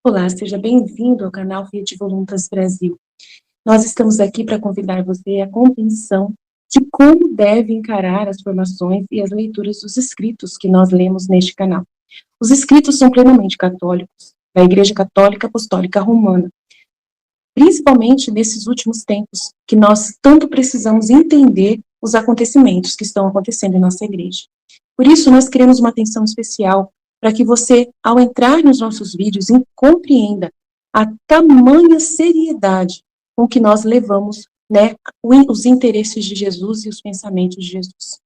Olá, seja bem-vindo ao canal Fiat Voluntas Brasil. Nós estamos aqui para convidar você à compreensão de como deve encarar as formações e as leituras dos escritos que nós lemos neste canal. Os escritos são plenamente católicos, da Igreja Católica Apostólica Romana, principalmente nesses últimos tempos, que nós tanto precisamos entender os acontecimentos que estão acontecendo em nossa igreja. Por isso, nós queremos uma atenção especial para que você, ao entrar nos nossos vídeos, compreenda a tamanha seriedade com que nós levamos, né, os interesses de Jesus e os pensamentos de Jesus.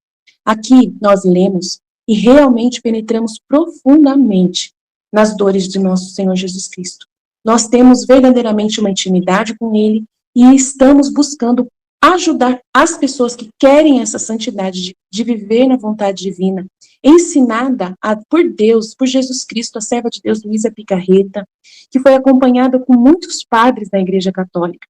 Aqui nós lemos e realmente penetramos profundamente nas dores de nosso Senhor Jesus Cristo. Nós temos verdadeiramente uma intimidade com Ele e estamos buscando ajudar as pessoas que querem essa santidade de viver na vontade divina, ensinada por Deus, por Jesus Cristo, a serva de Deus, Luísa Picarreta, que foi acompanhada com muitos padres da Igreja Católica.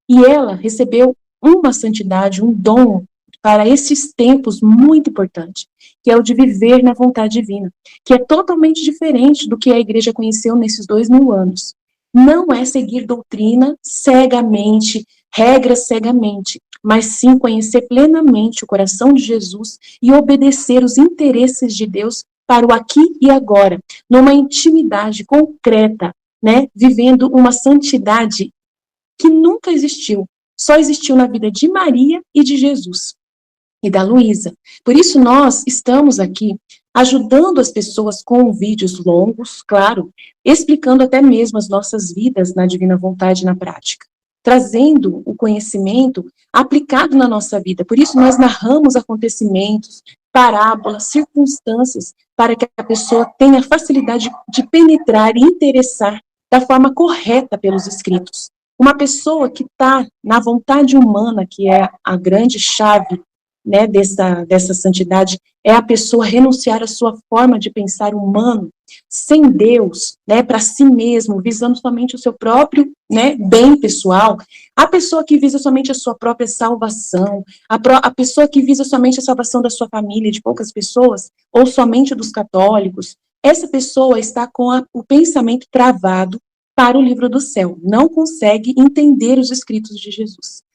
E ela recebeu uma santidade, um dom para esses tempos muito importante, que é o de viver na vontade divina, que é totalmente diferente do que a Igreja conheceu nesses 2000 anos. Não é seguir doutrina cegamente, regras cegamente, mas sim conhecer plenamente o coração de Jesus e obedecer os interesses de Deus para o aqui e agora, numa intimidade concreta, né, vivendo uma santidade que nunca existiu, só existiu na vida de Maria e de Jesus e da Luísa. Por isso nós estamos aqui ajudando as pessoas com vídeos longos, claro, explicando até mesmo as nossas vidas na divina vontade na prática, trazendo o conhecimento aplicado na nossa vida. Por isso nós narramos acontecimentos, parábolas, circunstâncias, para que a pessoa tenha facilidade de penetrar e interessar da forma correta pelos escritos. Uma pessoa que está na vontade humana, que é a grande chave, né, dessa santidade, é a pessoa renunciar à sua forma de pensar humano, sem Deus, né, para si mesmo, visando somente o seu próprio, né, bem pessoal. A pessoa que visa somente a sua própria salvação, a pessoa que visa somente a salvação da sua família, de poucas pessoas, ou somente dos católicos, essa pessoa está com o pensamento travado para o livro do céu, não consegue entender os escritos de Jesus.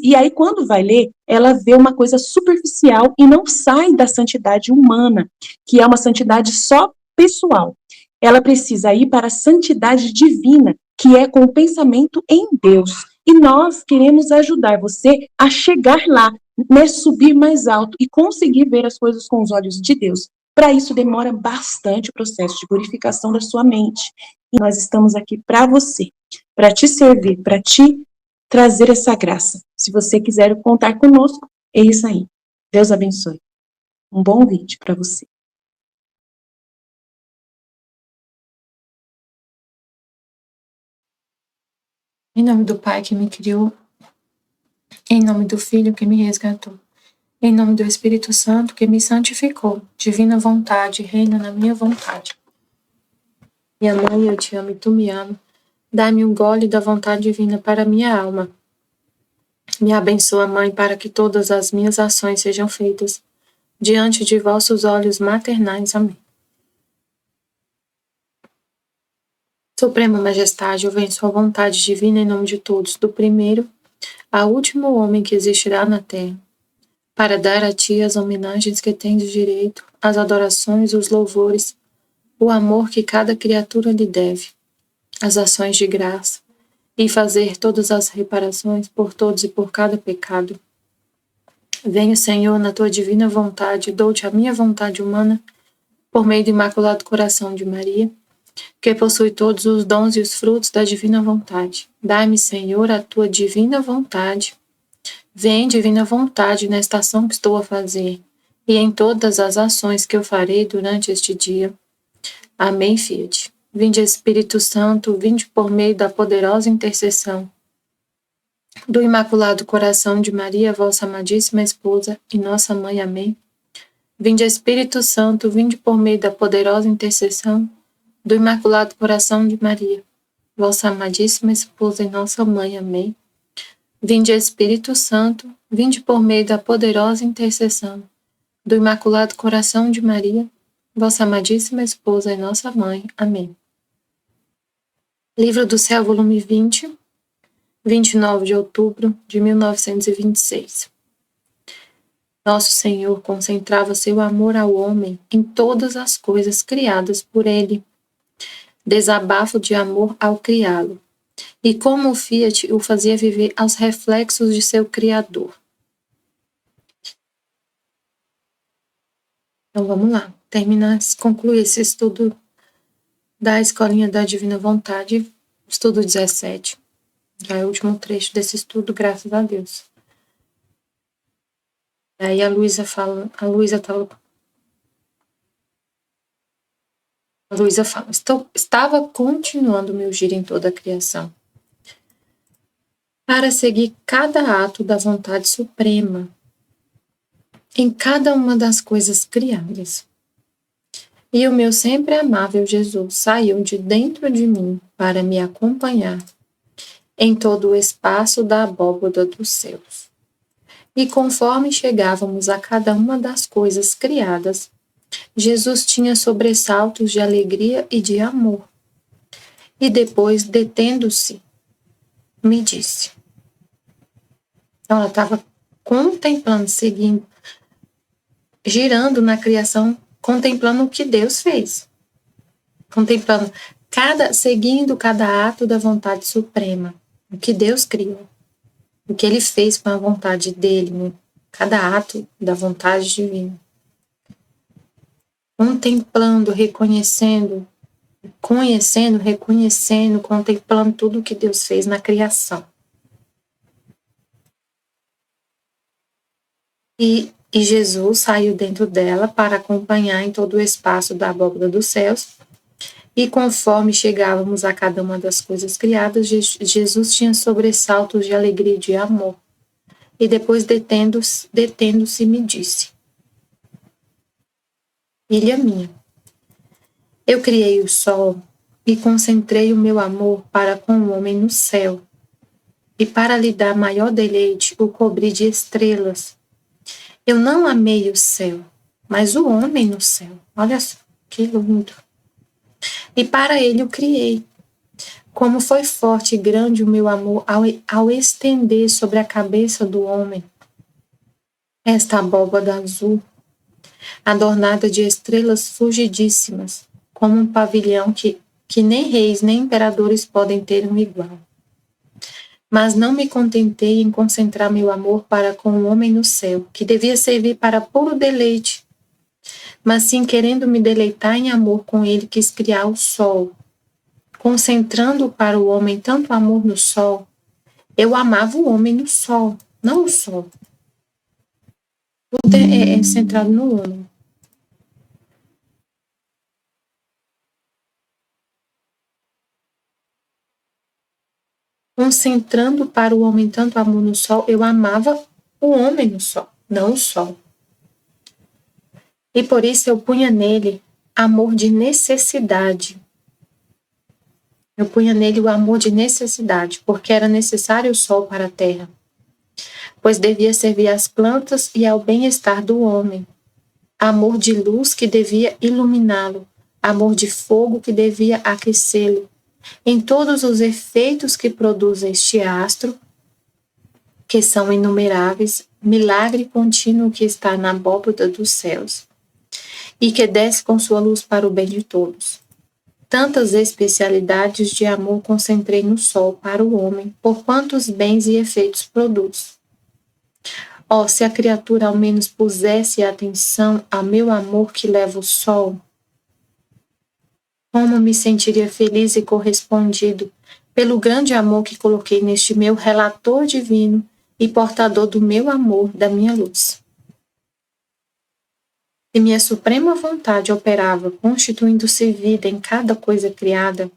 E aí, quando vai ler, ela vê uma coisa superficial e não sai da santidade humana, que é uma santidade só pessoal. Ela precisa ir para a santidade divina, que é com o pensamento em Deus. E nós queremos ajudar você a chegar lá, né, subir mais alto e conseguir ver as coisas com os olhos de Deus. Para isso, demora bastante o processo de purificação da sua mente. E nós estamos aqui para você, para te servir, para te trazer essa graça. Se você quiser contar conosco, é isso aí. Deus abençoe. Um bom vídeo para você. Em nome do Pai que me criou, em nome do Filho que me resgatou, em nome do Espírito Santo que me santificou, divina vontade, reina na minha vontade. Minha mãe, eu te amo e tu me ama. Dá-me um gole da vontade divina para minha alma. Me abençoa, Mãe, para que todas as minhas ações sejam feitas diante de vossos olhos maternais. Amém. Suprema Majestade, eu venho sua vontade divina em nome de todos, do primeiro ao último homem que existirá na terra, para dar a ti as homenagens que tens direito, as adorações, os louvores, o amor que cada criatura lhe deve, as ações de graça, e fazer todas as reparações por todos e por cada pecado. Venho, Senhor, na tua divina vontade, dou-te a minha vontade humana, por meio do Imaculado Coração de Maria, que possui todos os dons e os frutos da divina vontade. Dai-me, Senhor, a tua divina vontade. Vem, divina vontade, nesta ação que estou a fazer, e em todas as ações que eu farei durante este dia. Amém, Fiat. Vinde, Espírito Santo, vinde por meio da poderosa intercessão do Imaculado Coração de Maria, vossa amadíssima esposa e nossa mãe. Amém. Vinde, Espírito Santo, vinde por meio da poderosa intercessão do Imaculado Coração de Maria, vossa amadíssima esposa e nossa mãe. Amém. Vinde, Espírito Santo, vinde por meio da poderosa intercessão do Imaculado Coração de Maria, vossa amadíssima esposa e nossa mãe. Amém. Livro do Céu, volume 20, 29 de outubro de 1926. Nosso Senhor concentrava seu amor ao homem em todas as coisas criadas por ele. Desabafo de amor ao criá-lo. E como o Fiat o fazia viver aos reflexos de seu Criador. Então vamos lá, concluir esse estudo da Escolinha da Divina Vontade, estudo 17. Já é o último trecho desse estudo, graças a Deus. Aí a Luísa fala, estava continuando meu giro em toda a criação, para seguir cada ato da vontade suprema, em cada uma das coisas criadas. E o meu sempre amável Jesus saiu de dentro de mim para me acompanhar em todo o espaço da abóboda dos céus. E conforme chegávamos a cada uma das coisas criadas, Jesus tinha sobressaltos de alegria e de amor. E depois, detendo-se, me disse. Então, ela estava contemplando, seguindo, girando na criação, contemplando o que Deus fez. Contemplando, seguindo cada ato da vontade suprema, o que Deus criou. O que ele fez com a vontade dele, né? Cada ato da vontade divina. Contemplando, reconhecendo, contemplando tudo o que Deus fez na criação. E Jesus saiu dentro dela para acompanhar em todo o espaço da abóbada dos céus. E conforme chegávamos a cada uma das coisas criadas, Jesus tinha sobressaltos de alegria e de amor. E depois, detendo-se, me disse: Filha minha, eu criei o sol e concentrei o meu amor para com o homem no céu. E para lhe dar maior deleite, o cobri de estrelas. Eu não amei o céu, mas o homem no céu. Olha só, que lindo. E para ele o criei. Como foi forte e grande o meu amor ao estender sobre a cabeça do homem esta abóbada azul, adornada de estrelas fulgidíssimas, como um pavilhão que nem reis nem imperadores podem ter um igual. Mas não me contentei em concentrar meu amor para com o homem no céu, que devia servir para puro deleite, mas sim querendo me deleitar em amor com ele, quis criar o sol. Concentrando para o homem tanto amor no sol, eu amava o homem no sol, não o sol. Tudo é centrado no homem. Concentrando para o homem tanto amor no sol, eu amava o homem no sol, não o sol. E por isso eu punha nele amor de necessidade. Eu punha nele o amor de necessidade, porque era necessário o sol para a terra, pois devia servir às plantas e ao bem-estar do homem. Amor de luz que devia iluminá-lo, amor de fogo que devia aquecê-lo. Em todos os efeitos que produz este astro, que são inumeráveis, milagre contínuo que está na abóbada dos céus, e que desce com sua luz para o bem de todos. Tantas especialidades de amor concentrei no sol para o homem, por quantos bens e efeitos produz. Oh, se a criatura ao menos pusesse atenção ao meu amor que leva o sol, como me sentiria feliz e correspondido pelo grande amor que coloquei neste meu relator divino e portador do meu amor, da minha luz. Se minha suprema vontade operava, constituindo-se vida em cada coisa criada,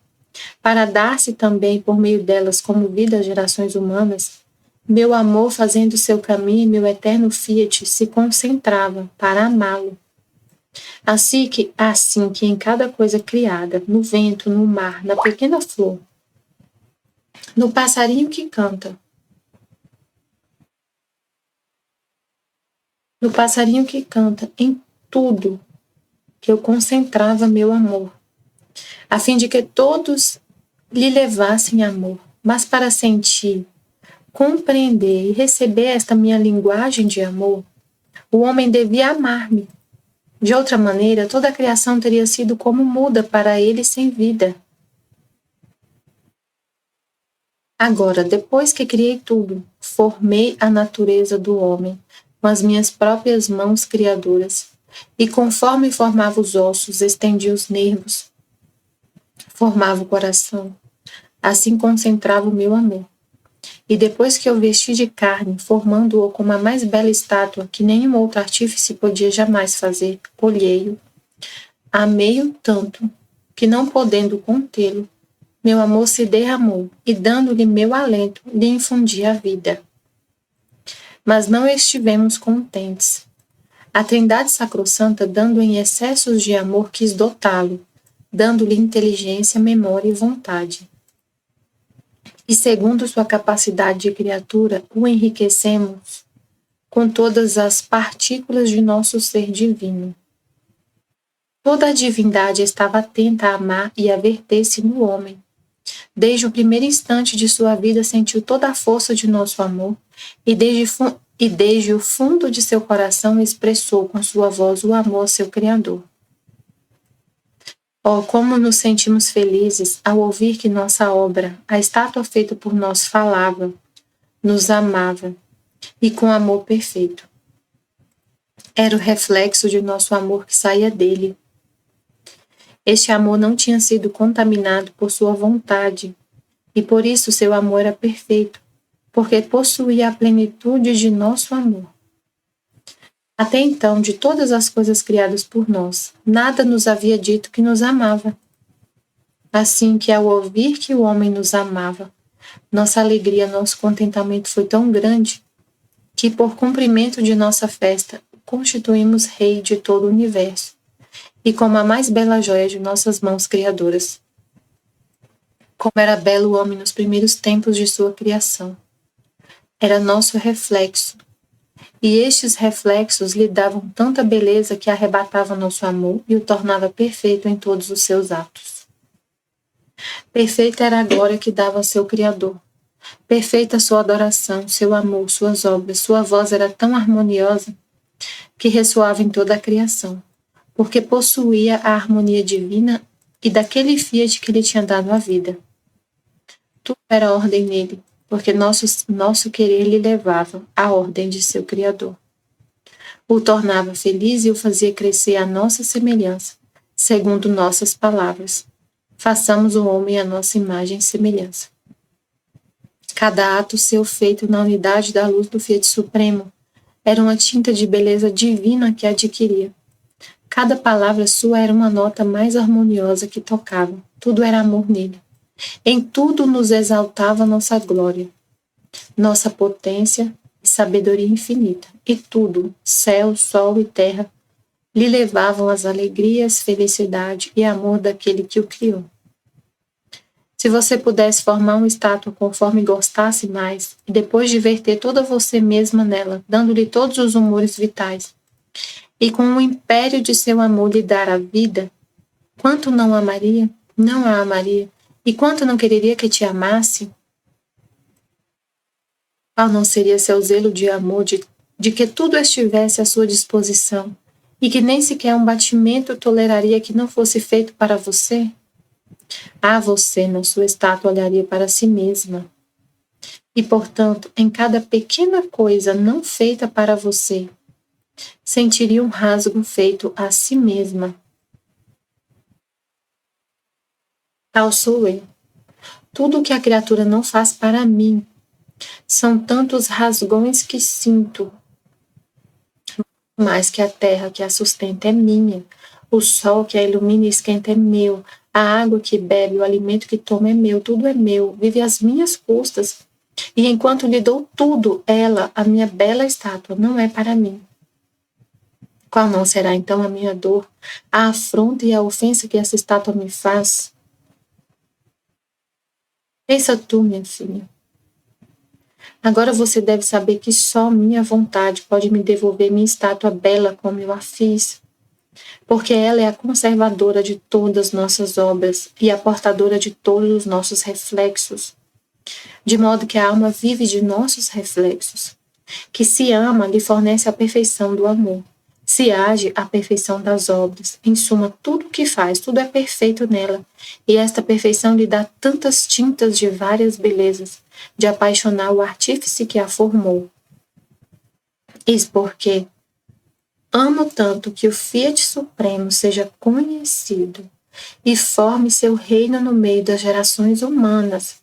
para dar-se também por meio delas como vida às gerações humanas, meu amor, fazendo seu caminho, meu eterno fiat, se concentrava para amá-lo. Assim que em cada coisa criada, no vento, no mar, na pequena flor, no passarinho que canta, em tudo que eu concentrava meu amor, a fim de que todos lhe levassem amor, mas para sentir, compreender e receber esta minha linguagem de amor, o homem devia amar-me. De outra maneira, toda a criação teria sido como muda para ele sem vida. Agora, depois que criei tudo, formei a natureza do homem com as minhas próprias mãos criadoras, e conforme formava os ossos, estendia os nervos, formava o coração, assim concentrava o meu amor. E depois que eu vesti de carne, formando-o como a mais bela estátua que nenhum outro artífice podia jamais fazer, olhei-o, amei-o tanto que, não podendo contê-lo, meu amor se derramou e, dando-lhe meu alento, lhe infundi a vida. Mas não estivemos contentes. A Trindade Sacrossanta, dando em excessos de amor, quis dotá-lo, dando-lhe inteligência, memória e vontade. E segundo sua capacidade de criatura, o enriquecemos com todas as partículas de nosso ser divino. Toda a divindade estava atenta a amar e a verter-se no homem. Desde o primeiro instante de sua vida sentiu toda a força de nosso amor e desde o fundo de seu coração expressou com sua voz o amor ao seu Criador. Oh, como nos sentimos felizes ao ouvir que nossa obra, a estátua feita por nós, falava, nos amava, e com amor perfeito. Era o reflexo de nosso amor que saía dele. Este amor não tinha sido contaminado por sua vontade, e por isso seu amor era perfeito, porque possuía a plenitude de nosso amor. Até então, de todas as coisas criadas por nós, nada nos havia dito que nos amava. Assim que, ao ouvir que o homem nos amava, nossa alegria, nosso contentamento foi tão grande que, por cumprimento de nossa festa, constituímos rei de todo o universo e como a mais bela joia de nossas mãos criadoras. Como era belo o homem nos primeiros tempos de sua criação. Era nosso reflexo, e estes reflexos lhe davam tanta beleza que arrebatava nosso amor e o tornava perfeito em todos os seus atos. Perfeita era a glória que dava ao seu Criador. Perfeita sua adoração, seu amor, suas obras, sua voz era tão harmoniosa que ressoava em toda a criação, porque possuía a harmonia divina e daquele Fiat que lhe tinha dado a vida. Tudo era ordem nele, porque nosso querer lhe levava à ordem de seu Criador. O tornava feliz e o fazia crescer à nossa semelhança, segundo nossas palavras. Façamos o homem à nossa imagem e semelhança. Cada ato seu feito na unidade da luz do Fiat Supremo era uma tinta de beleza divina que adquiria. Cada palavra sua era uma nota mais harmoniosa que tocava. Tudo era amor nele. Em tudo nos exaltava nossa glória, nossa potência e sabedoria infinita. E tudo, céu, sol e terra, lhe levavam as alegrias, felicidade e amor daquele que o criou. Se você pudesse formar uma estátua conforme gostasse mais, e depois de verter toda você mesma nela, dando-lhe todos os humores vitais, e com o império de seu amor lhe dar a vida, quanto não amaria? Não a amaria. E quanto não quereria que te amasse? Qual não seria seu zelo de amor, de que tudo estivesse à sua disposição, e que nem sequer um batimento toleraria que não fosse feito para você? Ah, você, na sua estátua, olharia para si mesma. E, portanto, em cada pequena coisa não feita para você, sentiria um rasgo feito a si mesma. Tal sou eu. Tudo o que a criatura não faz para mim são tantos rasgões que sinto. Mais que a terra que a sustenta é minha, o sol que a ilumina e esquenta é meu, a água que bebe, o alimento que toma é meu, tudo é meu, vive às minhas custas. E enquanto lhe dou tudo, ela, a minha bela estátua, não é para mim. Qual não será então a minha dor, a afronta e a ofensa que essa estátua me faz? Pensa tu, minha filha. Agora você deve saber que só minha vontade pode me devolver minha estátua bela como eu a fiz. porque ela é a conservadora de todas as nossas obras e a portadora de todos os nossos reflexos, de modo que a alma vive de nossos reflexos. Que se ama lhe fornece a perfeição do amor, se age a perfeição das obras. Em suma, tudo o que faz, tudo é perfeito nela, e esta perfeição lhe dá tantas tintas de várias belezas, de apaixonar o artífice que a formou. Eis porque amo tanto que o Fiat Supremo seja conhecido e forme seu reino no meio das gerações humanas,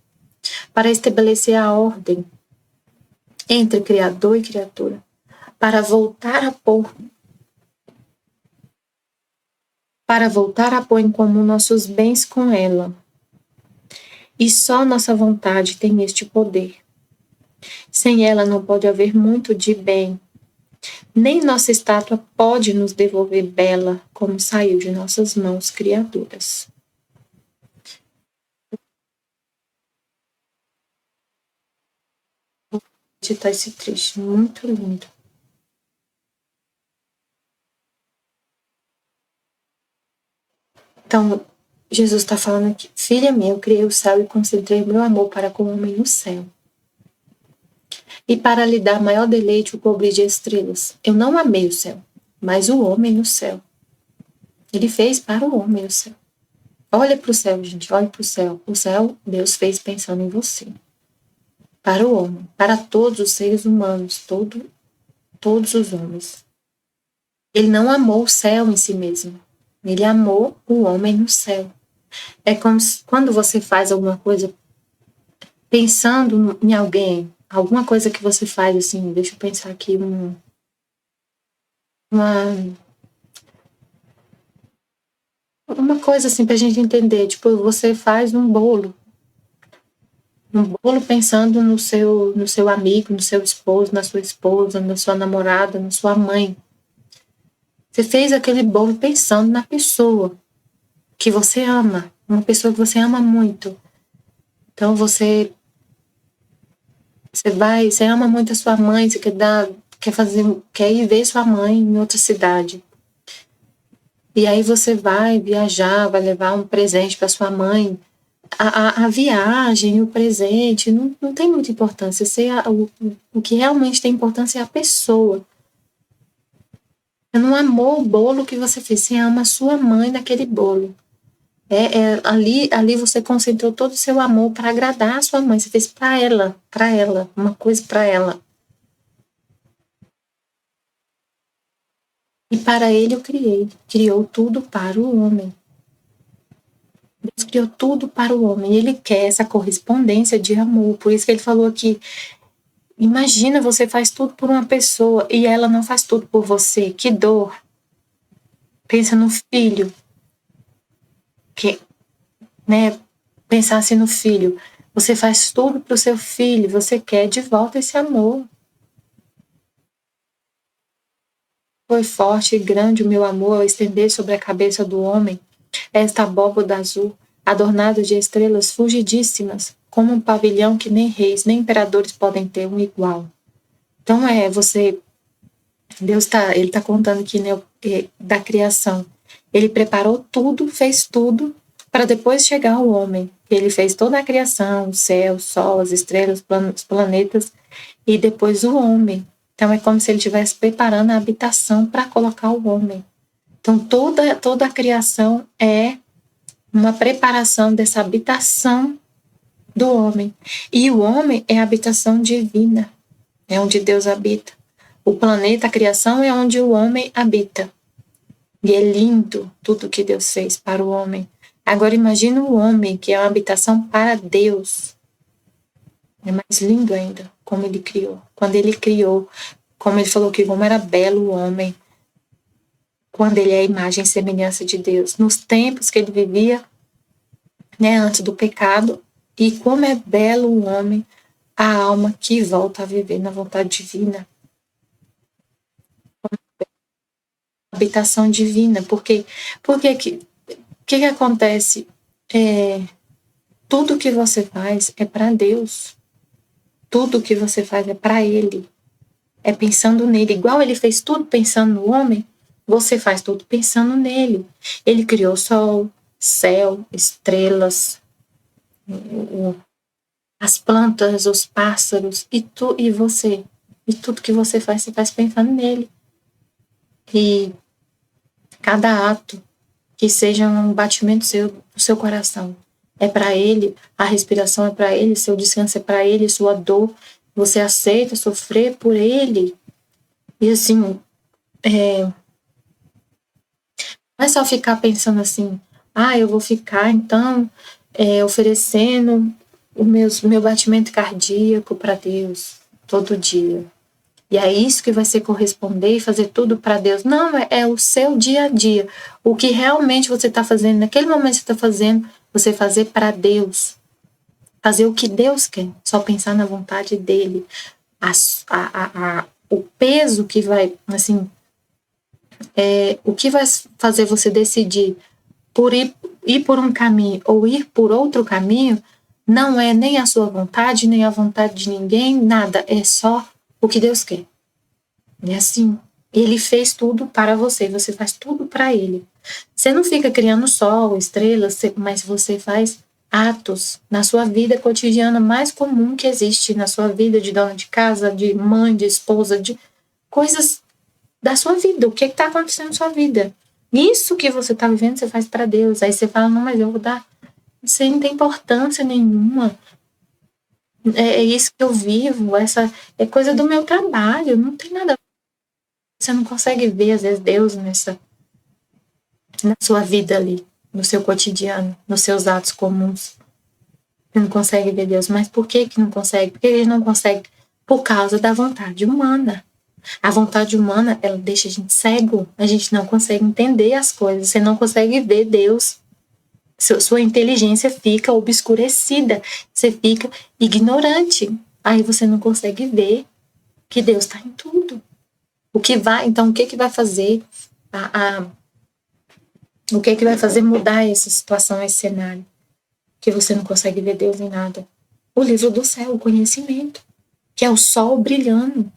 para estabelecer a ordem entre Criador e criatura, para voltar a pôr em comum nossos bens com ela. E só nossa vontade tem este poder. Sem ela não pode haver muito de bem. Nem nossa estátua pode nos devolver bela, como saiu de nossas mãos criadoras. Vou editar esse trecho, muito lindo. Então, Jesus está falando aqui: filha minha, eu criei o céu e concentrei meu amor para com o homem no céu. E para lhe dar maior deleite o cobri de estrelas. Eu não amei o céu, mas o homem no céu. Ele fez para o homem o céu. Olha para o céu, gente, olha para o céu. O céu Deus fez pensando em você. Para o homem, para todos os seres humanos, todos os homens. Ele não amou o céu em si mesmo. Ele amou o homem no céu. É como se, quando você faz alguma coisa pensando em alguém, alguma coisa que você faz assim, deixa eu pensar aqui, uma coisa assim pra gente entender, tipo, você faz um bolo pensando no seu amigo, no seu esposo, na sua esposa, na sua namorada, na sua mãe. Você fez aquele bolo pensando na pessoa que você ama, uma pessoa que você ama muito. Então você ama muito a sua mãe, você quer ir ver sua mãe em outra cidade. E aí você vai viajar, vai levar um presente para sua mãe. A viagem, o presente, não tem muita importância. O que realmente tem importância é a pessoa. Você não amou o bolo que você fez, você ama a sua mãe naquele bolo. Ali você concentrou todo o seu amor para agradar a sua mãe. Você fez para ela, uma coisa para ela. E para ele eu criou tudo para o homem. Deus criou tudo para o homem. Ele quer essa correspondência de amor. Por isso que ele falou aqui: imagina, você faz tudo por uma pessoa e ela não faz tudo por você. Que dor. Pensa no filho. Pensasse no filho. Você faz tudo para o seu filho. Você quer de volta esse amor. Foi forte e grande o meu amor ao estender sobre a cabeça do homem esta abóboda azul, adornada de estrelas fulgidíssimas, como um pavilhão que nem reis nem imperadores podem ter um igual. Então Deus está contando aqui, né, da criação. Ele preparou tudo, fez tudo, para depois chegar ao homem. Ele fez toda a criação, o céu, o sol, as estrelas, os planetas, e depois o homem. Então é como se ele estivesse preparando a habitação para colocar o homem. Então toda a criação é uma preparação dessa habitação do homem. E o homem é a habitação divina, é onde Deus habita. O planeta, a criação, é onde o homem habita. E é lindo tudo que Deus fez para o homem. Agora imagina o homem, que é uma habitação para Deus. É mais lindo ainda como ele criou. Quando ele criou, como ele falou que como era belo o homem, quando ele é a imagem e semelhança de Deus. Nos tempos que ele vivia, né, antes do pecado, e como é belo o homem, a alma que volta a viver na vontade divina. Habitação divina, porque que acontece? Tudo que você faz é para Deus. Tudo que você faz é para Ele. É pensando nele. Igual ele fez tudo pensando no homem, você faz tudo pensando nele. Ele criou o sol, céu, estrelas, as plantas, os pássaros, e você. E tudo que você faz pensando nele. E cada ato que seja um batimento do seu coração é para ele, a respiração é para ele, seu descanso é para ele, sua dor, você aceita sofrer por ele. E assim, não é só ficar pensando assim, eu vou ficar então oferecendo meu batimento cardíaco para Deus todo dia. E é isso que vai ser corresponder e fazer tudo para Deus. Não, é o seu dia a dia. O que realmente você está fazendo, naquele momento que você está fazendo, você fazer para Deus. Fazer o que Deus quer. Só pensar na vontade dele. O peso que vai, assim, o que vai fazer você decidir por ir por um caminho ou ir por outro caminho, não é nem a sua vontade, nem a vontade de ninguém, nada. É só o que Deus quer. E assim, ele fez tudo para você, você faz tudo para ele. Você não fica criando sol, estrelas, mas você faz atos na sua vida cotidiana mais comum que existe, na sua vida de dona de casa, de mãe, de esposa, de coisas da sua vida. O que está acontecendo na sua vida? Isso que você está vivendo, você faz para Deus. Aí você fala, não, mas eu vou dar. Isso não tem importância nenhuma. É isso que eu vivo, essa é coisa do meu trabalho, não tem nada. Você não consegue ver, às vezes, Deus na sua vida ali, no seu cotidiano, nos seus atos comuns. Você não consegue ver Deus. Mas por que não consegue? Porque ele não consegue por causa da vontade humana. A vontade humana, ela deixa a gente cego. A gente não consegue entender as coisas. Você não consegue ver Deus. Sua inteligência fica obscurecida. Você fica ignorante. Aí você não consegue ver que Deus está em tudo. Então, o que vai fazer o que vai fazer mudar essa situação, esse cenário? Que você não consegue ver Deus em nada. O livro do céu, o conhecimento, que é o sol brilhando.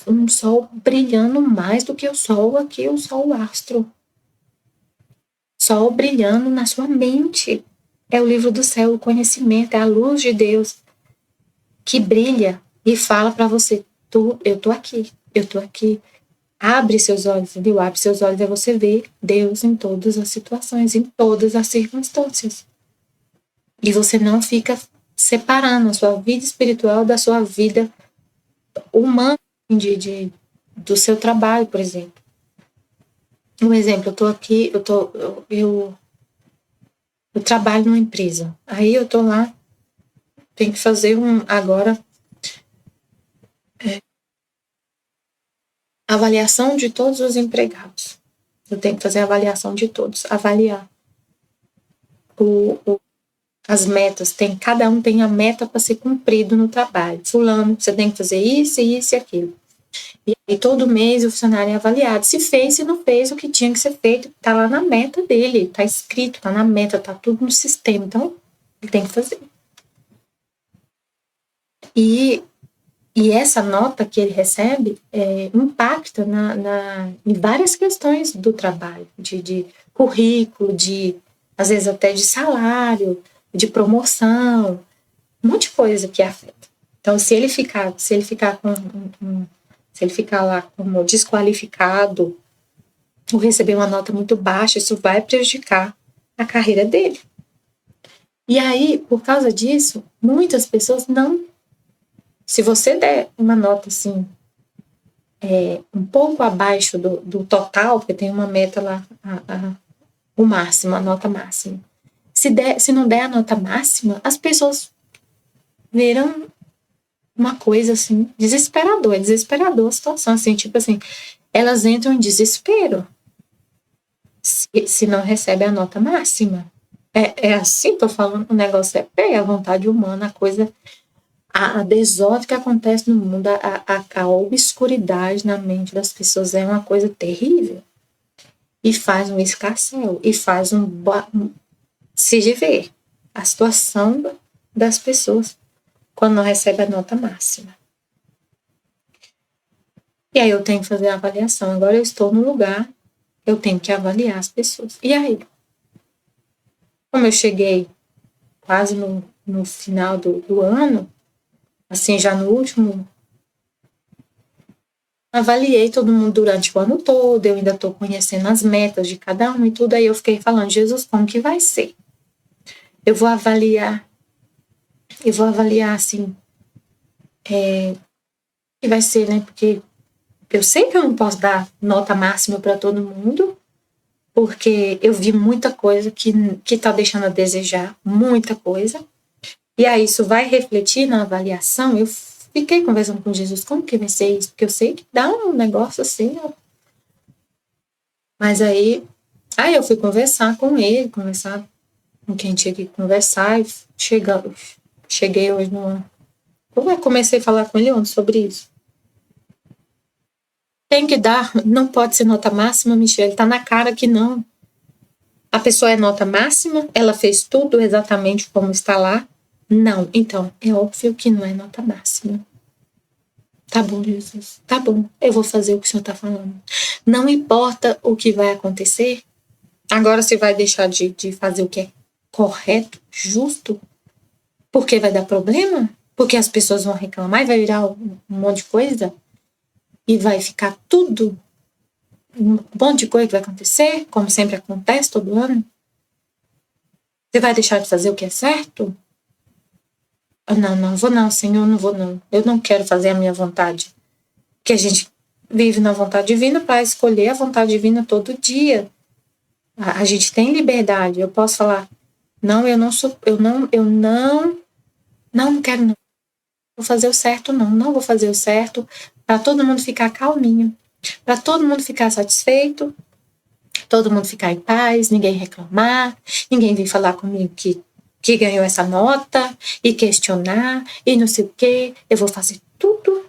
Um sol brilhando mais do que o sol aqui, o sol astro. Sol brilhando na sua mente. É o livro do céu, o conhecimento, é a luz de Deus que brilha e fala para você, eu tô aqui, eu tô aqui. Abre seus olhos, entendeu? Abre seus olhos é você ver Deus em todas as situações, em todas as circunstâncias. E você não fica separando a sua vida espiritual da sua vida humana, do seu trabalho, por exemplo. Um exemplo, eu tô aqui, eu trabalho numa empresa. Aí eu tô lá, tenho que fazer agora avaliação de todos os empregados. Eu tenho que fazer a avaliação de todos, avaliar as metas. Cada um tem a meta para ser cumprido no trabalho. Fulano, você tem que fazer isso, isso e aquilo. E aí todo mês o funcionário é avaliado. Se fez, se não fez o que tinha que ser feito, está lá na meta dele, está escrito, está na meta, está tudo no sistema. Então, ele tem que fazer. E essa nota que ele recebe impacta em várias questões do trabalho, de currículo, às vezes até de salário, de promoção, um monte de coisa que afeta. Então, se ele ficar lá como desqualificado ou receber uma nota muito baixa, isso vai prejudicar a carreira dele. E aí, por causa disso, muitas pessoas não. Se você der uma nota assim, um pouco abaixo do total, porque tem uma meta lá, o máximo, a nota máxima. Se não der a nota máxima, as pessoas viram uma coisa assim, desesperador a situação, assim, tipo assim, elas entram em desespero se não recebe a nota máxima. É assim, tô falando, o negócio é a vontade humana, a coisa, a desordem que acontece no mundo, a obscuridade na mente das pessoas é uma coisa terrível. E faz um escarcéu, e faz se ver a situação das pessoas quando não recebe a nota máxima. E aí eu tenho que fazer a avaliação. Agora eu estou no lugar, eu tenho que avaliar as pessoas. E aí? Como eu cheguei quase no final do ano, assim, já no último, avaliei todo mundo durante o ano todo, eu ainda estou conhecendo as metas de cada um e tudo, aí eu fiquei falando, Jesus, como que vai ser? Eu vou avaliar, assim, que vai ser, né? Porque eu sei que eu não posso dar nota máxima para todo mundo, porque eu vi muita coisa que tá deixando a desejar, muita coisa. E aí isso vai refletir na avaliação. Eu fiquei conversando com Jesus, como que vai ser isso? Porque eu sei que dá um negócio assim, ó. Mas aí eu fui conversar com ele, conversar com quem tinha que conversar, e cheguei hoje numa... Eu comecei a falar com ele ontem sobre isso. Tem que dar, não pode ser nota máxima, Michelle, tá na cara que não. A pessoa é nota máxima, ela fez tudo exatamente como está lá. Não, então, é óbvio que não é nota máxima. Tá bom, Jesus, tá bom, eu vou fazer o que o Senhor tá falando. Não importa o que vai acontecer, agora você vai deixar de fazer o que é correto, justo, porque vai dar problema, porque as pessoas vão reclamar e vai virar um monte de coisa e vai ficar tudo, um monte de coisa que vai acontecer, como sempre acontece todo ano. Você vai deixar de fazer o que é certo? Não vou não, Senhor, não vou não. Eu não quero fazer a minha vontade. Porque a gente vive na vontade divina para escolher a vontade divina todo dia. A gente tem liberdade. Eu posso falar, não, eu não quero não. Vou fazer o certo, não vou fazer o certo, para todo mundo ficar calminho, para todo mundo ficar satisfeito, todo mundo ficar em paz, ninguém reclamar, ninguém vir falar comigo que ganhou essa nota e questionar e não sei o quê. Eu vou fazer tudo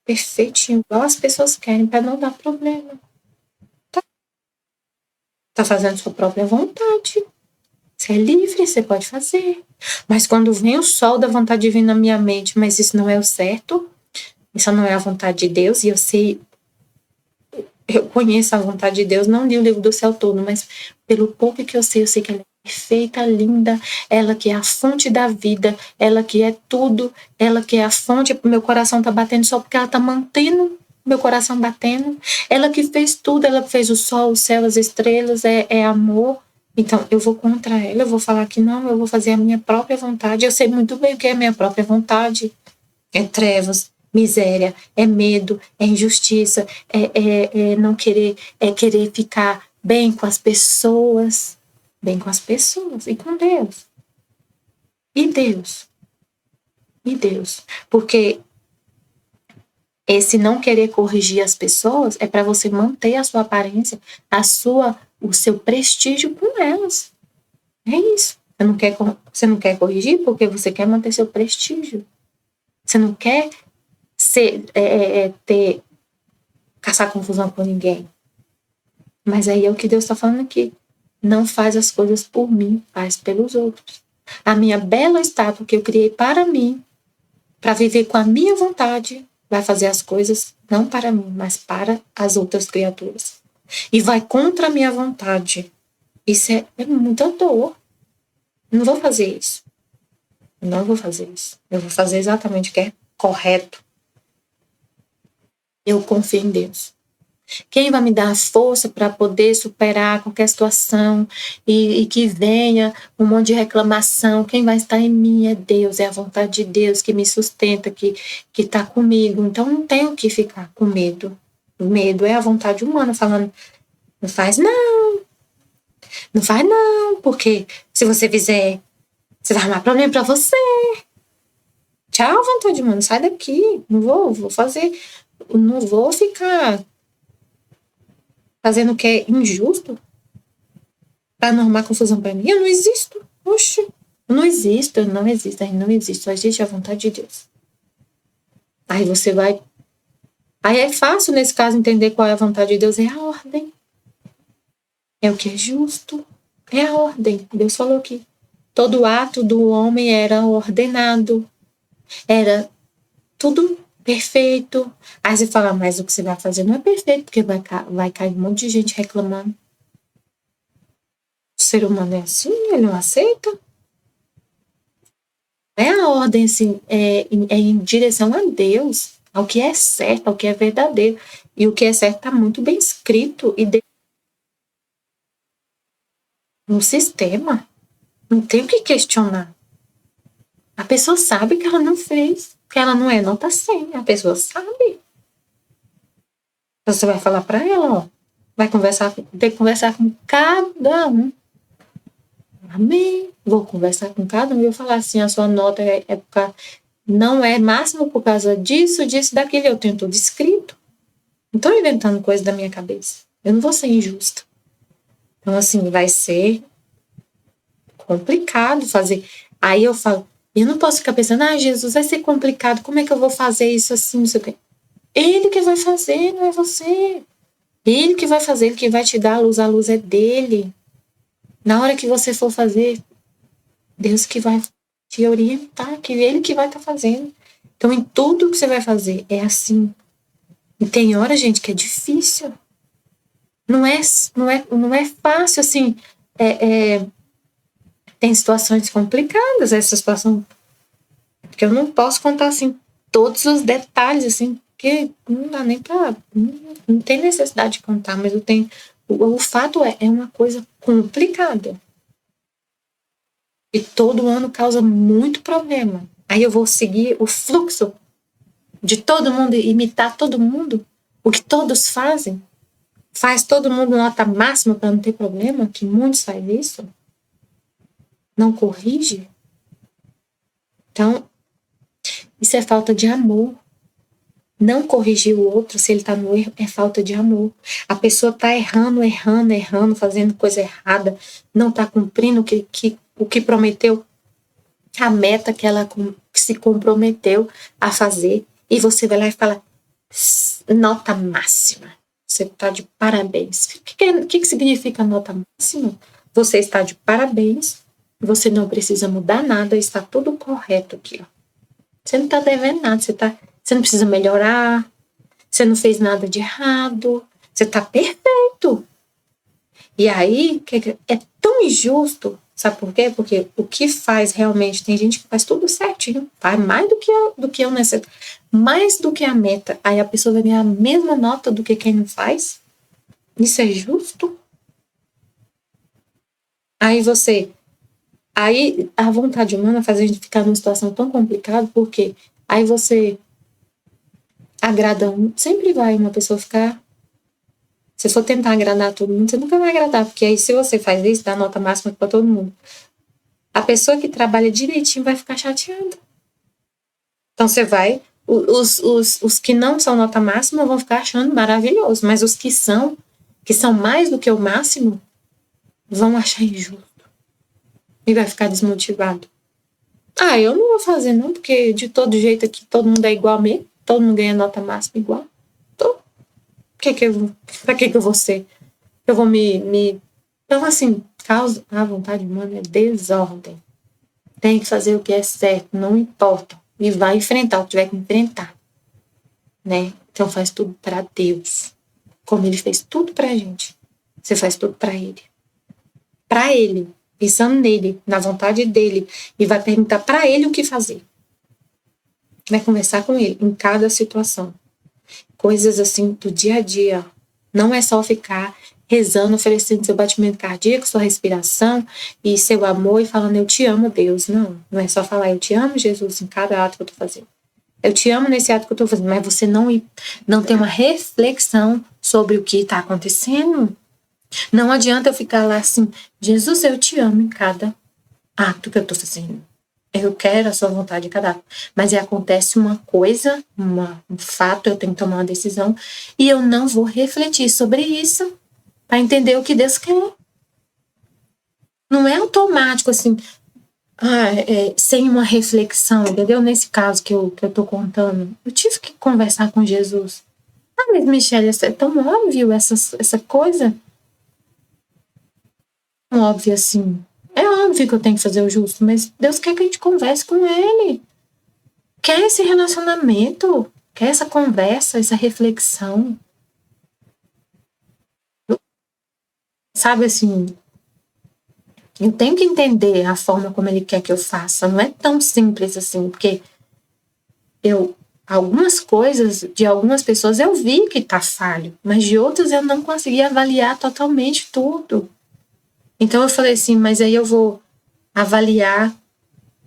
perfeitinho, igual as pessoas querem, para não dar problema. Tá fazendo sua própria vontade. Você é livre, você pode fazer. Mas quando vem o sol da vontade divina na minha mente, mas isso não é o certo, isso não é a vontade de Deus, e eu conheço a vontade de Deus, não li o livro do céu todo, mas pelo pouco que eu sei que ela é perfeita, linda, ela que é a fonte da vida, ela que é tudo, ela que é a fonte, meu coração tá batendo só porque ela tá mantendo meu coração batendo, ela que fez tudo, ela fez o sol, o céu, as estrelas, é amor. Então, eu vou contra ela, eu vou falar que não, eu vou fazer a minha própria vontade. Eu sei muito bem o que é a minha própria vontade. É trevas, miséria, é medo, é injustiça, é não querer, é querer ficar bem com as pessoas e com Deus. E Deus. Porque esse não querer corrigir as pessoas é para você manter a sua aparência, o seu prestígio com elas. É isso. Você não quer corrigir porque você quer manter seu prestígio. Você não quer caçar confusão com ninguém. Mas aí é o que Deus está falando aqui. Não faz as coisas por mim, faz pelos outros. A minha bela estátua que eu criei para mim, para viver com a minha vontade, vai fazer as coisas não para mim, mas para as outras criaturas. E vai contra a minha vontade. Isso é muita dor. Não vou fazer isso. Não vou fazer isso. Eu vou fazer exatamente o que é correto. Eu confio em Deus. Quem vai me dar a força para poder superar qualquer situação e que venha um monte de reclamação? Quem vai estar em mim é Deus, é a vontade de Deus que me sustenta, que está comigo. Então não tenho que ficar com medo. O medo é a vontade humana falando, não faz não, porque se você fizer, você vai arrumar problema para você. Tchau, vontade humana, sai daqui, não vou fazer, não vou ficar fazendo o que é injusto para não arrumar confusão para mim. Eu não existo. Oxe, eu não existo. Só existe a vontade de Deus. Aí você vai... Aí é fácil, nesse caso, entender qual é a vontade de Deus. É a ordem. É o que é justo. É a ordem. Deus falou que todo ato do homem era ordenado. Era tudo perfeito. Aí você fala, mas o que você vai fazer não é perfeito, porque vai cair um monte de gente reclamando. O ser humano é assim, ele não aceita. É a ordem, assim, é em direção a Deus, ao que é certo, ao que é verdadeiro. E o que é certo está muito bem escrito e no sistema. Não tem o que questionar. A pessoa sabe que ela não fez, que ela não é nota 100. A pessoa sabe. Então você vai falar para ela, ó, vai conversar, tem que conversar com cada um. Amém. Vou conversar com cada um e eu falar assim, a sua nota não é máximo por causa disso, disso, daquilo. Eu tenho tudo escrito. Não estou inventando coisa da minha cabeça. Eu não vou ser injusta. Então, assim, vai ser complicado fazer. Aí eu falo, eu não posso ficar pensando, Jesus, vai ser complicado, como é que eu vou fazer isso assim, não sei o quê. Ele que vai fazer, não é você. Ele que vai fazer, ele que vai te dar a luz é dele. Na hora que você for fazer, Deus que vai te orientar, que ele que vai estar fazendo. Então, em tudo que você vai fazer, é assim. E tem hora, gente, que é difícil. Não é fácil, assim. Tem situações complicadas, essa situação. Porque eu não posso contar, assim, todos os detalhes, assim, porque não dá nem pra. Não tem necessidade de contar, mas eu tenho. O fato é uma coisa complicada. E todo ano causa muito problema. Aí eu vou seguir o fluxo de todo mundo, imitar todo mundo, o que todos fazem. Faz todo mundo nota máxima para não ter problema, que muitos fazem isso. Não corrige. Então, isso é falta de amor. Não corrigir o outro se ele está no erro é falta de amor. A pessoa está errando, fazendo coisa errada, não está cumprindo o que prometeu, a meta que ela se comprometeu a fazer, e você vai lá e fala, nota máxima. Você está de parabéns. O que significa nota máxima? Você está de parabéns, você não precisa mudar nada, está tudo correto aqui. Ó. Você não está devendo nada, você não precisa melhorar, você não fez nada de errado, você está perfeito. E aí, é tão injusto, sabe por quê? Porque o que faz realmente, tem gente que faz tudo certinho, faz mais do que eu necessito, mais do que a meta. Aí a pessoa vai ganhar a mesma nota do que quem não faz. Isso é justo? Aí a vontade humana faz a gente ficar numa situação tão complicada, porque aí você agrada um, sempre vai uma pessoa ficar. Se for tentar agradar todo mundo, você nunca vai agradar, porque aí se você faz isso, dá nota máxima para todo mundo. A pessoa que trabalha direitinho vai ficar chateada. Então você vai, os que não são nota máxima vão ficar achando maravilhoso, mas os que são mais do que o máximo, vão achar injusto. E vai ficar desmotivado. Eu não vou fazer não, porque de todo jeito aqui todo mundo é igual a mim, todo mundo ganha nota máxima igual. Pra que eu vou ser? Eu vou me... Então, assim, causa a vontade humana é desordem. Tem que fazer o que é certo, não importa. E vai enfrentar o que tiver que enfrentar. Né? Então faz tudo para Deus. Como ele fez tudo pra gente. Você faz tudo para ele. Para ele. Pensando nele, na vontade dele. E vai perguntar para ele o que fazer. Vai conversar com ele em cada situação. Coisas assim do dia a dia. Não é só ficar rezando, oferecendo seu batimento cardíaco, sua respiração e seu amor e falando eu te amo, Deus. Não é só falar eu te amo, Jesus, em cada ato que eu tô fazendo. Eu te amo nesse ato que eu tô fazendo, mas você não tem uma reflexão sobre o que está acontecendo. Não adianta eu ficar lá assim, Jesus, eu te amo em cada ato que eu tô fazendo. Eu quero a sua vontade em cada ato. Mas acontece uma coisa, um fato, eu tenho que tomar uma decisão e eu não vou refletir sobre isso para entender o que Deus quer. Não é automático, assim, sem uma reflexão, entendeu? Nesse caso que eu tô contando, eu tive que conversar com Jesus. Mas, Michelle, é tão óbvio essa coisa. Tão óbvio assim. É óbvio que eu tenho que fazer o justo, mas Deus quer que a gente converse com Ele. Quer esse relacionamento. quer essa conversa, essa reflexão. Sabe assim, eu tenho que entender a forma como ele quer que eu faça. Não é tão simples assim, porque algumas coisas de algumas pessoas eu vi que tá falho, mas de outras eu não consegui avaliar totalmente tudo. Então eu falei assim, mas aí eu vou avaliar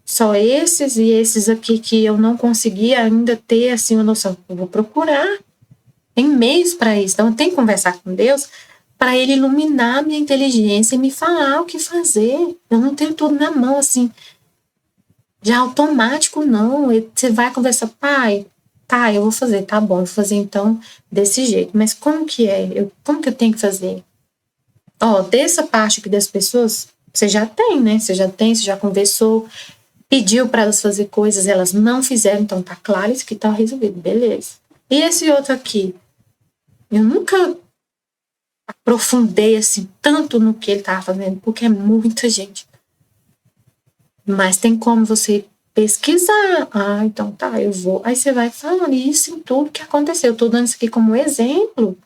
só esses e esses aqui que eu não consegui ainda ter assim uma noção. Eu vou procurar. Tem meios para isso. Então eu tenho que conversar com Deus para ele iluminar a minha inteligência e me falar o que fazer. Eu não tenho tudo na mão assim, já automático não. Você vai conversar, pai, tá, eu vou fazer, tá bom, eu vou fazer então desse jeito. Mas como que é? Como que eu tenho que fazer? Ó, dessa parte aqui das pessoas, você já tem, né? Você já conversou, pediu para elas fazer coisas, elas não fizeram, então tá claro, isso que tá resolvido, beleza. E esse outro aqui? Eu nunca aprofundei assim tanto no que ele tava fazendo, porque é muita gente. Mas tem como você pesquisar. Ah, então tá, eu vou. Aí você vai falando isso em tudo que aconteceu. Eu tô dando isso aqui como exemplo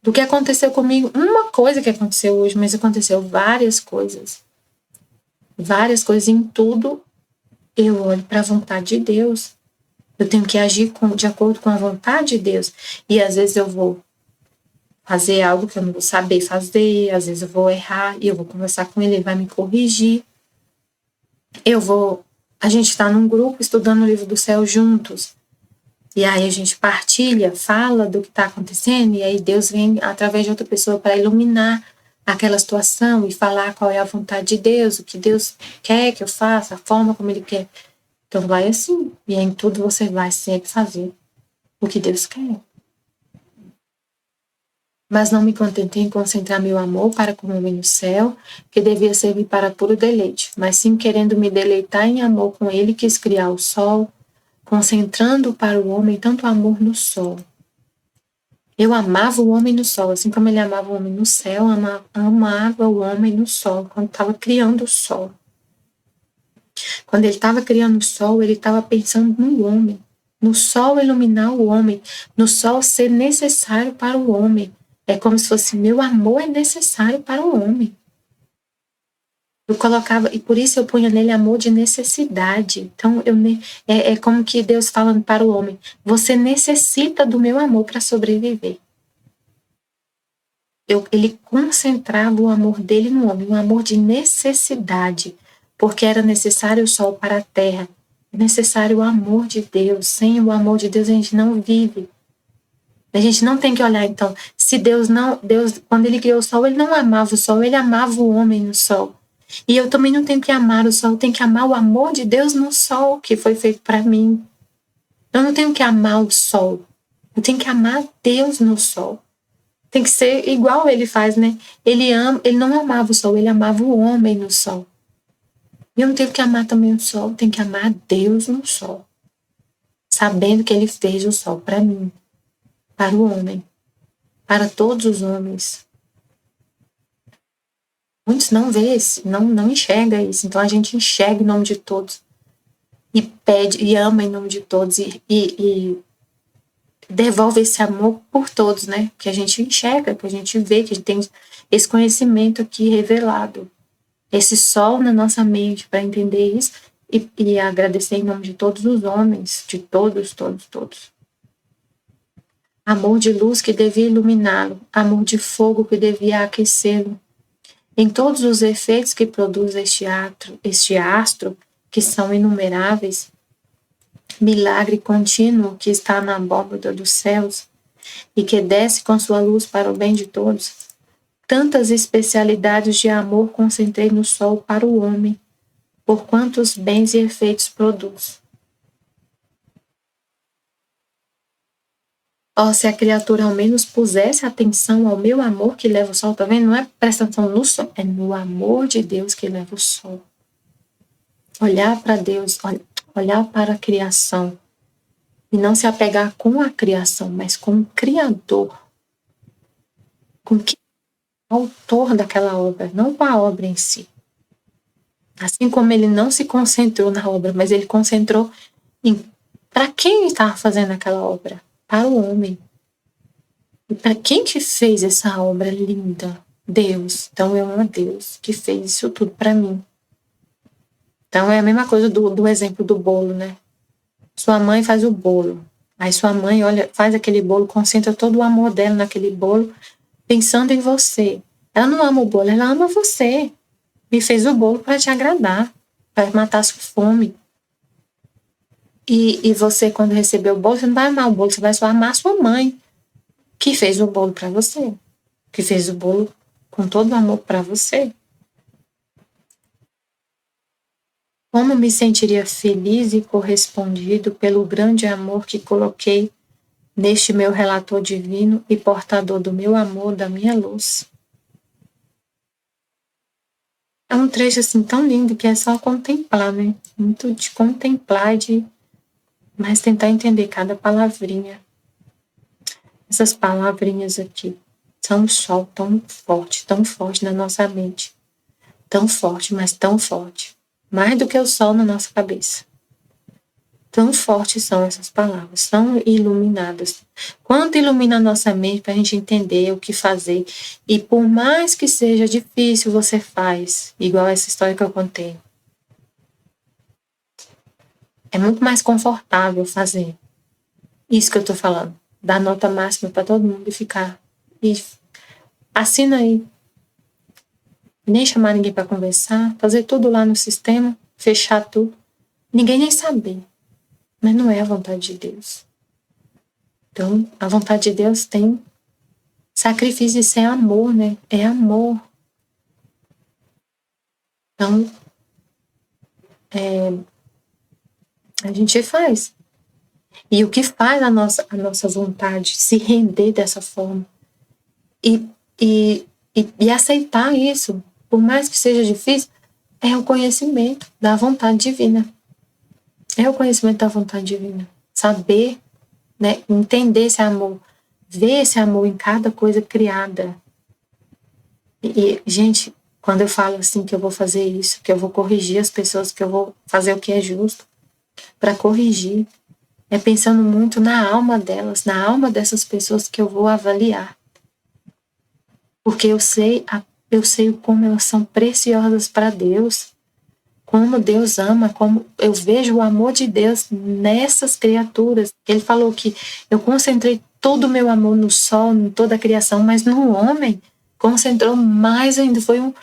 do que aconteceu comigo. Uma coisa que aconteceu hoje, mas aconteceu várias coisas. Várias coisas em tudo. Eu olho para a vontade de Deus. Eu tenho que agir de acordo com a vontade de Deus. E às vezes eu vou fazer algo que eu não vou saber fazer, às vezes eu vou errar e eu vou conversar com ele, ele vai me corrigir. A gente está num grupo estudando o livro do céu juntos. E aí a gente partilha, fala do que está acontecendo, e aí Deus vem através de outra pessoa para iluminar aquela situação e falar qual é a vontade de Deus, o que Deus quer que eu faça, a forma como Ele quer. Então vai assim, e em tudo você vai sempre fazer o que Deus quer. Mas não me contentei em concentrar meu amor para com o homem no céu, que devia servir para puro deleite, mas sim querendo me deleitar em amor com ele, quis criar o sol, concentrando para o homem tanto amor no sol. Eu amava o homem no sol, assim como ele amava o homem no céu, amava o homem no sol, quando estava criando o sol. Quando ele estava criando o sol, ele estava pensando no homem, no sol iluminar o homem, no sol ser necessário para o homem. É como se fosse, meu amor é necessário para o homem. Eu colocava, e por isso eu punha nele amor de necessidade. Então, é como que Deus falando para o homem, você necessita do meu amor para sobreviver. Ele concentrava o amor dele no homem, um amor de necessidade, porque era necessário o sol para a terra, é necessário o amor de Deus. Sem o amor de Deus a gente não vive. A gente não tem que olhar, então, se Deus, quando ele criou o sol, ele não amava o sol, ele amava o homem no sol. E eu também não tenho que amar o sol, eu tenho que amar o amor de Deus no sol, que foi feito para mim. Eu não tenho que amar o sol, eu tenho que amar Deus no sol. Tem que ser igual ele faz, né? Ele não amava o sol, ele amava o homem no sol. E eu não tenho que amar também o sol, eu tenho que amar Deus no sol. Sabendo que ele fez o sol para mim, para o homem, para todos os homens. Muitos não vê isso, não enxerga isso. Então a gente enxerga em nome de todos e pede e ama em nome de todos e devolve esse amor por todos, né? Que a gente enxerga, que a gente vê, que a gente tem esse conhecimento aqui revelado, esse sol na nossa mente para entender isso e agradecer em nome de todos os homens, de todos. Amor de luz que devia iluminá-lo, amor de fogo que devia aquecê-lo. Em todos os efeitos que produz este astro, que são inumeráveis, milagre contínuo que está na abóbada dos céus e que desce com sua luz para o bem de todos, tantas especialidades de amor concentrei no sol para o homem, por quantos bens e efeitos produz. Oh, se a criatura ao menos pusesse atenção ao meu amor que leva o sol, tá vendo? Não é prestar atenção no sol, é no amor de Deus que leva o sol. Olhar para Deus, olhar para a criação e não se apegar com a criação, mas com o Criador, com o autor daquela obra, não com a obra em si. Assim como ele não se concentrou na obra, mas ele concentrou em Para quem ele estava fazendo aquela obra? Para o homem. E para quem que fez essa obra linda? Deus. Então é um Deus que fez isso tudo para mim. Então é a mesma coisa do exemplo do bolo, né? Sua mãe faz o bolo. Aí sua mãe, olha, faz aquele bolo, concentra todo o amor dela naquele bolo, pensando em você. Ela não ama o bolo, ela ama você. E fez o bolo para te agradar, para matar sua fome. E você, quando receber o bolo, você não vai amar o bolo, você vai só amar sua mãe, que fez o bolo para você, que fez o bolo com todo o amor para você. Como me sentiria feliz e correspondido pelo grande amor que coloquei neste meu relator divino e portador do meu amor, da minha luz. É um trecho assim tão lindo que é só contemplar, né? Muito de contemplar, mas tentar entender cada palavrinha. Essas palavrinhas aqui são um sol tão forte na nossa mente. Tão forte, mas tão forte. Mais do que o sol na nossa cabeça. Tão fortes são essas palavras, tão iluminadas. Quanto ilumina a nossa mente para a gente entender o que fazer. E por mais que seja difícil, você faz. Igual essa história que eu contei. É muito mais confortável fazer. Isso que eu estou falando. Dar nota máxima para todo mundo e ficar. E assina aí. Nem chamar ninguém para conversar. Fazer tudo lá no sistema. Fechar tudo. Ninguém nem saber. Mas não é a vontade de Deus. Então, a vontade de Deus tem sacrifício, isso é amor, né? É amor. Então, a gente faz. E o que faz a nossa vontade se render dessa forma e aceitar isso, por mais que seja difícil, é o conhecimento da vontade divina. É o conhecimento da vontade divina. Saber, né, entender esse amor, ver esse amor em cada coisa criada. E, gente, quando eu falo assim que eu vou fazer isso, que eu vou corrigir as pessoas, que eu vou fazer o que é justo para corrigir, é pensando muito na alma delas, na alma dessas pessoas que eu vou avaliar. Porque eu sei como elas são preciosas para Deus, como Deus ama, como eu vejo o amor de Deus nessas criaturas. Ele falou que eu concentrei todo o meu amor no sol, em toda a criação, mas no homem concentrou mais ainda, foi um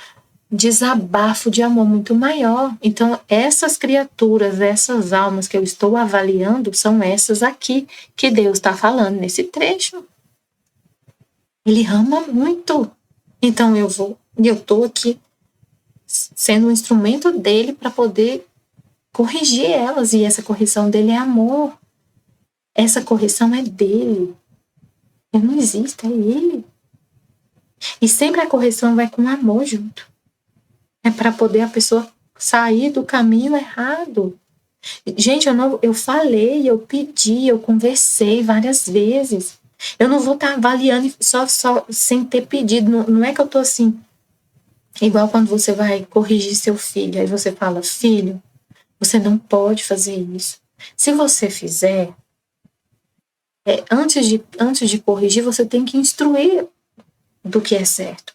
desabafo de amor muito maior. Então, essas criaturas, essas almas que eu estou avaliando, são essas aqui que Deus está falando nesse trecho. Ele ama muito. Então, eu estou aqui sendo um instrumento dele para poder corrigir elas. E essa correção dele é amor. Essa correção é dele. Eu não existo, é ele. E sempre a correção vai com amor junto. É para poder a pessoa sair do caminho errado. Gente, eu falei, eu pedi, eu conversei várias vezes. Eu não vou estar avaliando só sem ter pedido. Não é que eu estou assim. Igual quando você vai corrigir seu filho. Aí você fala, filho, você não pode fazer isso. Se você fizer, antes de corrigir, você tem que instruir do que é certo.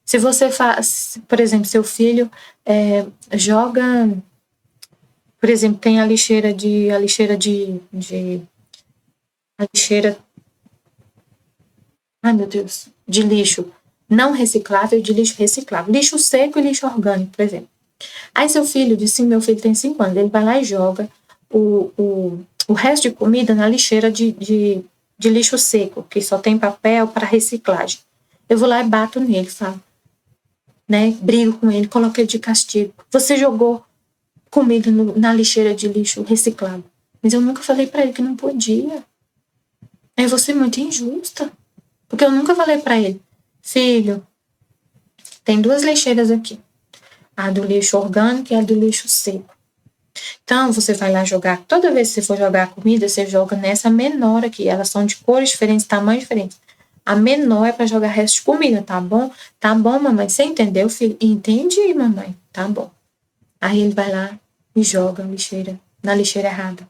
Se você faz, por exemplo, seu filho joga, por exemplo, tem a lixeira de lixo não reciclável e de lixo reciclável, lixo seco e lixo orgânico, por exemplo. Aí meu filho tem 5 anos, ele vai lá e joga o resto de comida na lixeira de lixo seco, que só tem papel para reciclagem. Eu vou lá e bato nele, falo, né? Brigo com ele, coloco ele de castigo. Você jogou comida na lixeira de lixo reciclável. Mas eu nunca falei para ele que não podia. Aí você é muito injusta. Porque eu nunca falei para ele, filho, tem 2 lixeiras aqui. A do lixo orgânico e a do lixo seco. Então, você vai lá jogar, toda vez que você for jogar comida, você joga nessa menor aqui. Elas são de cores diferentes, tamanhos diferentes. A menor é para jogar resto de comida, tá bom? Tá bom, mamãe. Você entendeu, filho? Entendi, mamãe. Tá bom. Aí ele vai lá e joga na lixeira errada.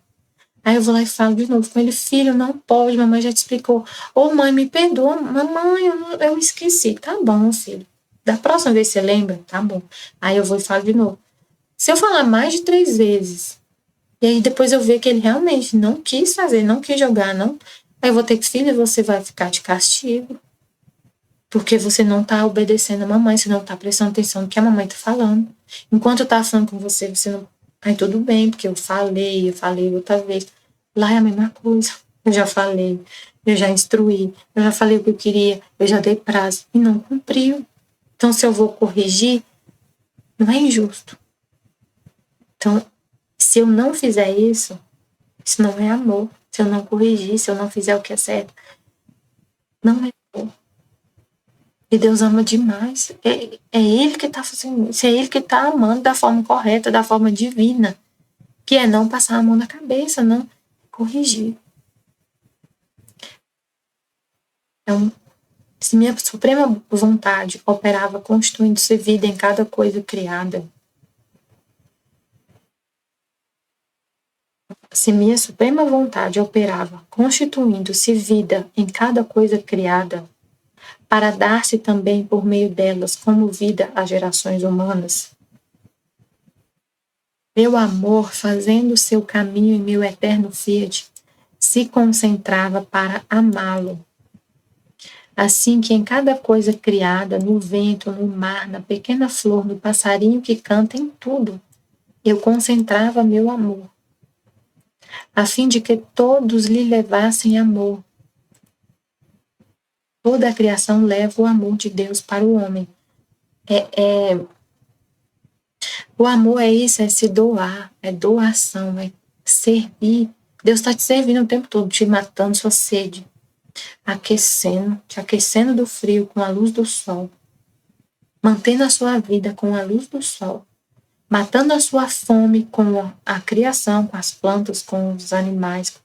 Aí eu vou lá e falo de novo com ele: filho, não pode, mamãe já te explicou. Ô mãe, me perdoa, mamãe, eu esqueci. Tá bom, filho. Da próxima vez você lembra? Tá bom. Aí eu vou e falo de novo. Se eu falar mais de 3 vezes, e aí depois eu ver que ele realmente não quis fazer, não quis jogar, não, aí eu vou ter que, filho, você vai ficar de castigo. Porque você não tá obedecendo a mamãe, você não tá prestando atenção no que a mamãe tá falando. Enquanto eu tava falando com você, você não. Aí tudo bem, porque eu falei outra vez. Lá é a mesma coisa. Eu já falei, eu já instruí, eu já falei o que eu queria, eu já dei prazo e não cumpriu. Então, se eu vou corrigir, não é injusto. Então, se eu não fizer isso não é amor. Se eu não corrigir, se eu não fizer o que é certo, não é amor. E Deus ama demais. É Ele que está fazendo isso. É Ele que está amando da forma correta, da forma divina. Que é não passar a mão na cabeça, não corrigir. Então, se minha suprema vontade operava constituindo-se vida em cada coisa criada, se minha suprema vontade operava constituindo-se vida em cada coisa criada, para dar-se também por meio delas como vida às gerações humanas, meu amor, fazendo seu caminho em meu eterno fiat, se concentrava para amá-lo. Assim que em cada coisa criada, no vento, no mar, na pequena flor, no passarinho que canta, em tudo, eu concentrava meu amor, a fim de que todos lhe levassem amor. Toda a criação leva o amor de Deus para o homem. O amor é isso, é se doar, é doação, é servir. Deus está te servindo o tempo todo, te matando sua sede, te aquecendo do frio com a luz do sol, mantendo a sua vida com a luz do sol, matando a sua fome com a criação, com as plantas, com os animais,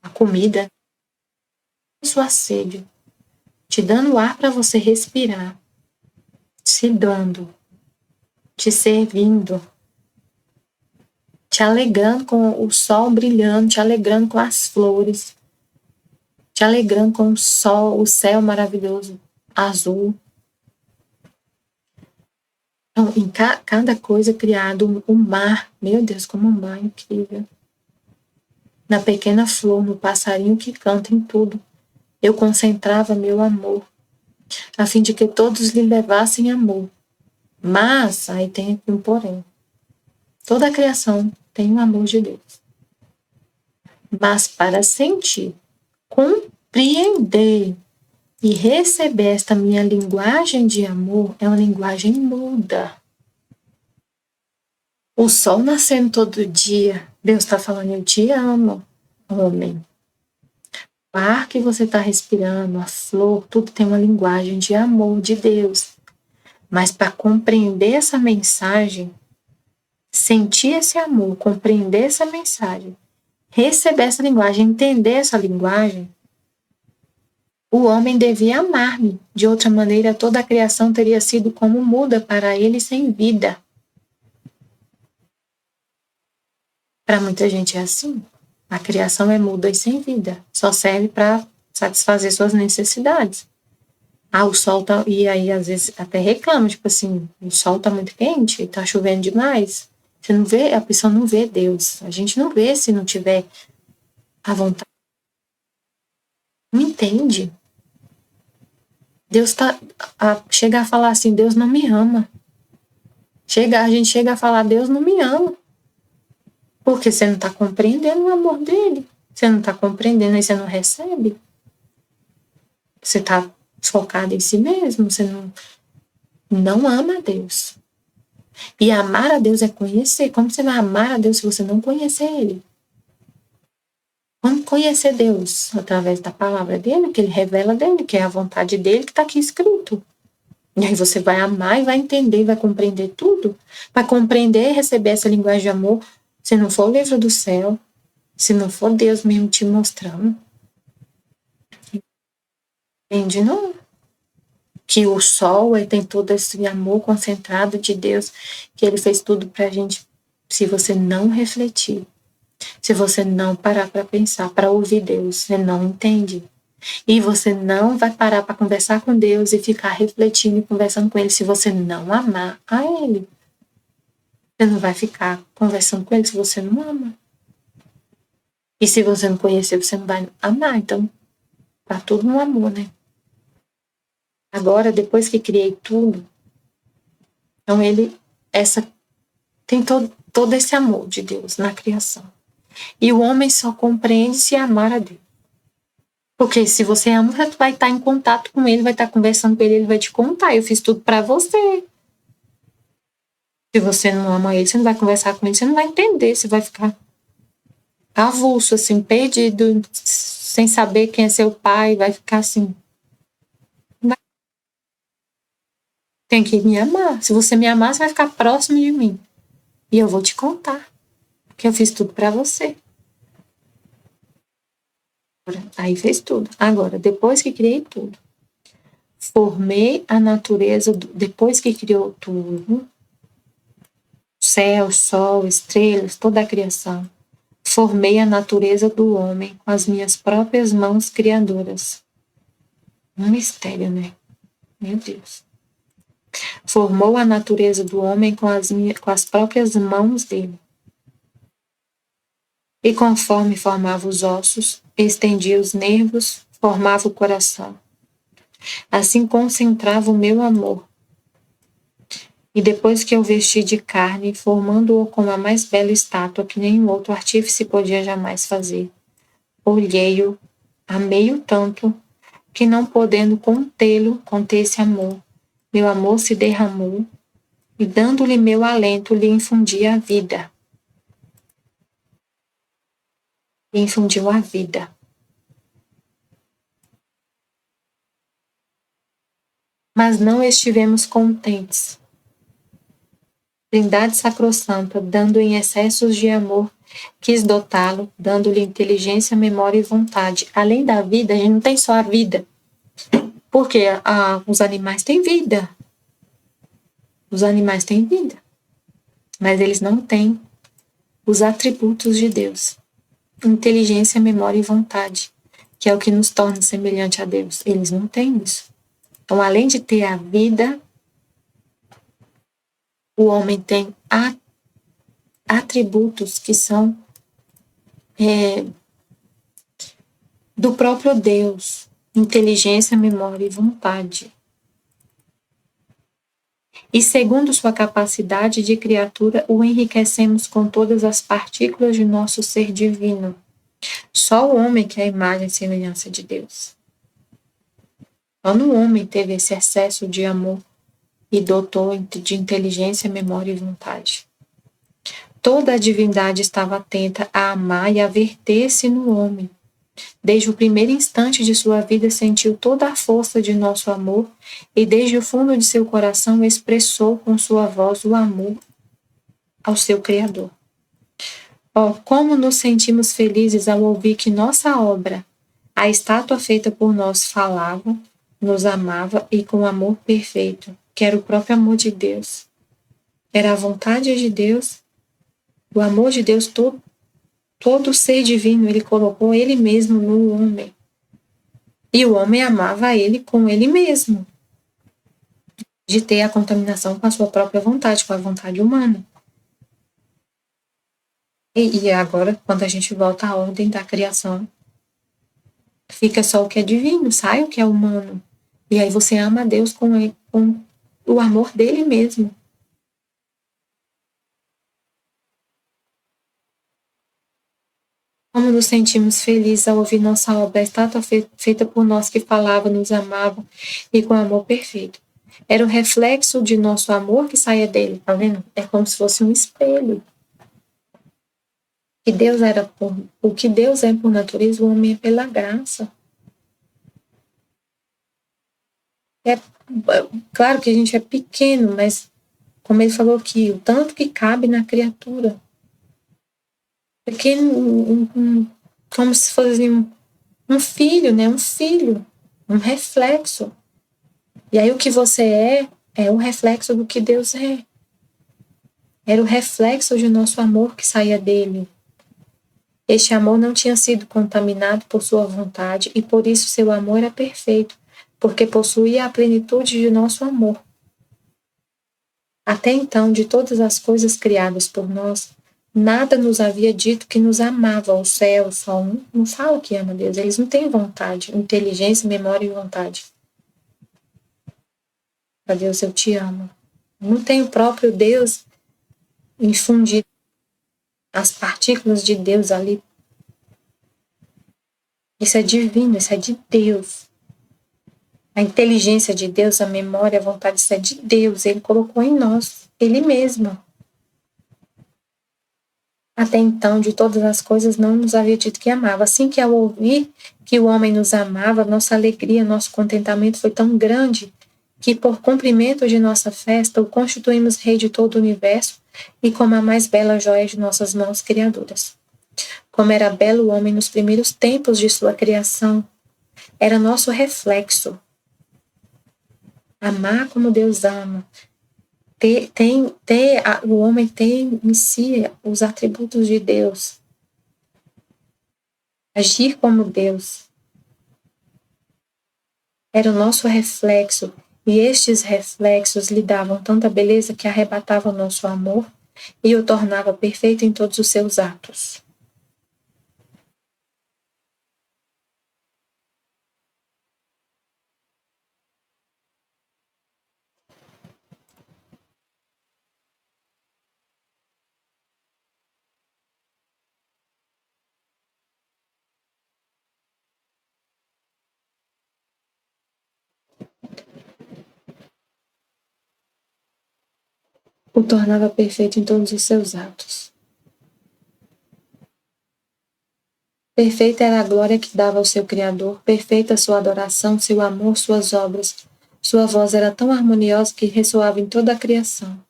a comida, sua sede, te dando ar para você respirar, se dando, te servindo, te alegrando com o sol brilhando, te alegrando com as flores, te alegrando com o sol, o céu maravilhoso, azul. Então, em cada coisa criado, o mar, meu Deus, como um mar incrível. Na pequena flor, no passarinho que canta, em tudo, eu concentrava meu amor, a fim de que todos lhe levassem amor. Mas, aí tem aqui um porém, toda a criação tem o amor de Deus. Mas para sentir, compreender e receber esta minha linguagem de amor é uma linguagem muda. O sol nascendo todo dia, Deus está falando, eu te amo, homem. O ar que você está respirando, a flor, tudo tem uma linguagem de amor de Deus. Mas para compreender essa mensagem, sentir esse amor, compreender essa mensagem, receber essa linguagem, entender essa linguagem, o homem devia amar-me. De outra maneira, toda a criação teria sido como muda para ele sem vida. Para muita gente é assim. A criação é muda e sem vida. Só serve para satisfazer suas necessidades. O sol tá... E aí, às vezes, até reclama, tipo assim, o sol tá muito quente, tá chovendo demais. Você não vê, a pessoa não vê Deus. A gente não vê se não tiver a vontade. Não entende. Deus chega a falar assim, Deus não me ama. A gente chega a falar, Deus não me ama. Porque você não está compreendendo o amor dele. Você não está compreendendo e você não recebe. Você está focado em si mesmo. Você não ama a Deus. E amar a Deus é conhecer. Como você vai amar a Deus se você não conhecer Ele? Como conhecer Deus? Através da palavra dele, que Ele revela dele, que é a vontade dele que está aqui escrito. E aí você vai amar e vai entender, vai compreender tudo. Vai compreender e receber essa linguagem de amor. Se não for o livro do céu, se não for Deus mesmo te mostrando, entende não? Que o sol tem todo esse amor concentrado de Deus, que Ele fez tudo pra gente. Se você não refletir, Se você não parar para pensar, para ouvir Deus, você não entende. E você não vai parar para conversar com Deus e ficar refletindo e conversando com Ele se você não amar a Ele. Você não vai ficar conversando com Ele se você não ama. E se você não conhecer, você não vai amar. Então, tá tudo no amor, né? Agora, depois que criei tudo, então tem todo esse amor de Deus na criação. E o homem só compreende se amar a Deus. Porque se você ama, você vai estar em contato com ele, vai estar conversando com ele, ele vai te contar. Eu fiz tudo para você. Se você não ama ele, você não vai conversar com ele, você não vai entender, você vai ficar avulso, assim, perdido, sem saber quem é seu pai, vai ficar assim. Tem que me amar. Se você me amar, você vai ficar próximo de mim. E eu vou te contar. Porque eu fiz tudo para você. Aí fez tudo. Agora, depois que criei tudo, formei a natureza, depois que criou tudo, céu, sol, estrelas, toda a criação, formei a natureza do homem com as minhas próprias mãos criadoras. Um mistério, né? Meu Deus. Formou a natureza do homem com as próprias mãos dele. E conforme formava os ossos, estendia os nervos, formava o coração. Assim concentrava o meu amor. E depois que eu vesti de carne, formando-o como a mais bela estátua que nenhum outro artífice podia jamais fazer, olhei-o, amei-o tanto, que não podendo conter esse amor, meu amor se derramou, e dando-lhe meu alento, lhe infundi a vida. Lhe infundiu a vida. Mas não estivemos contentes. Trindade sacrossanta, dando em excessos de amor, quis dotá-lo, dando-lhe inteligência, memória e vontade. Além da vida, a gente não tem só a vida. Porque os animais têm vida. Os animais têm vida. Mas eles não têm os atributos de Deus. Inteligência, memória e vontade. Que é o que nos torna semelhante a Deus. Eles não têm isso. Então, além de ter a vida, o homem tem atributos que são do próprio Deus. Inteligência, memória e vontade. E segundo sua capacidade de criatura, o enriquecemos com todas as partículas de nosso ser divino. Só o homem que é a imagem e semelhança de Deus. Só no homem teve esse excesso de amor e dotou de inteligência, memória e vontade. Toda a divindade estava atenta a amar e a verter-se no homem. Desde o primeiro instante de sua vida sentiu toda a força de nosso amor e desde o fundo de seu coração expressou com sua voz o amor ao seu Criador. Oh, como nos sentimos felizes ao ouvir que nossa obra, a estátua feita por nós, falava, nos amava e com amor perfeito, que era o próprio amor de Deus. Era a vontade de Deus, o amor de Deus todo o ser divino, ele colocou ele mesmo no homem. E o homem amava ele com ele mesmo. De ter a contaminação com a sua própria vontade, com a vontade humana. E agora, quando a gente volta à ordem da criação, fica só o que é divino, sai o que é humano. E aí você ama a Deus com o amor dele mesmo. Como nos sentimos felizes ao ouvir nossa obra, a estátua feita por nós que falava, nos amava e com amor perfeito. Era o reflexo de nosso amor que saía dele, tá vendo? É como se fosse um espelho. O que Deus é por natureza, o homem é pela graça. É claro que a gente é pequeno, mas como ele falou aqui, o tanto que cabe na criatura. Pequeno, como se fosse um filho, né? Um filho, um reflexo. E aí o que você é o reflexo do que Deus é. Era o reflexo de nosso amor que saía dele. Este amor não tinha sido contaminado por sua vontade e por isso seu amor era perfeito, porque possuía a plenitude de nosso amor. Até então, de todas as coisas criadas por nós, nada nos havia dito que nos amava. O céu, o sol, não fala que ama Deus. Eles não têm vontade, inteligência, memória e vontade. Para Deus, eu te amo. Não tem o próprio Deus infundido as partículas de Deus ali. Isso é divino, isso é de Deus. A inteligência de Deus, a memória, a vontade, isso é de Deus. Ele colocou em nós, Ele mesmo. Até então, de todas as coisas, não nos havia dito que amava. Assim que ao ouvir que o homem nos amava, nossa alegria, nosso contentamento foi tão grande que, por cumprimento de nossa festa, o constituímos rei de todo o universo e como a mais bela joia de nossas mãos criadoras. Como era belo o homem nos primeiros tempos de sua criação, era nosso reflexo. Amar como Deus ama. O homem tem em si os atributos de Deus. Agir como Deus. Era o nosso reflexo, e estes reflexos lhe davam tanta beleza que arrebatavam nosso amor e o tornava perfeito em todos os seus atos. O tornava perfeito em todos os seus atos. Perfeita era a glória que dava ao seu Criador, perfeita sua adoração, seu amor, suas obras. Sua voz era tão harmoniosa que ressoava em toda a criação,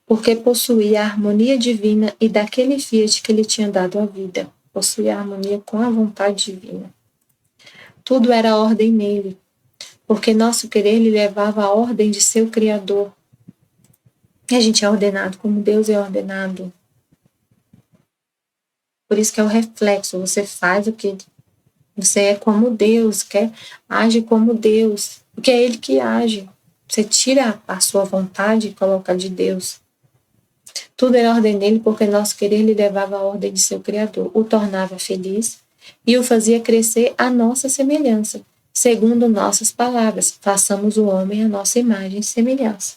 porque possuía a harmonia divina e daquele fiat que lhe tinha dado a vida. Possuía a harmonia com a vontade divina. Tudo era ordem nele, porque nosso querer lhe levava à ordem de seu Criador. E a gente é ordenado como Deus é ordenado. Por isso que é o reflexo, você faz o que você é como Deus, age como Deus, porque é Ele que age. Você tira a sua vontade e coloca a de Deus. Tudo era ordem dele, porque nosso querer lhe levava à ordem de seu Criador, o tornava feliz e o fazia crescer à nossa semelhança, segundo nossas palavras, façamos o homem à nossa imagem e semelhança.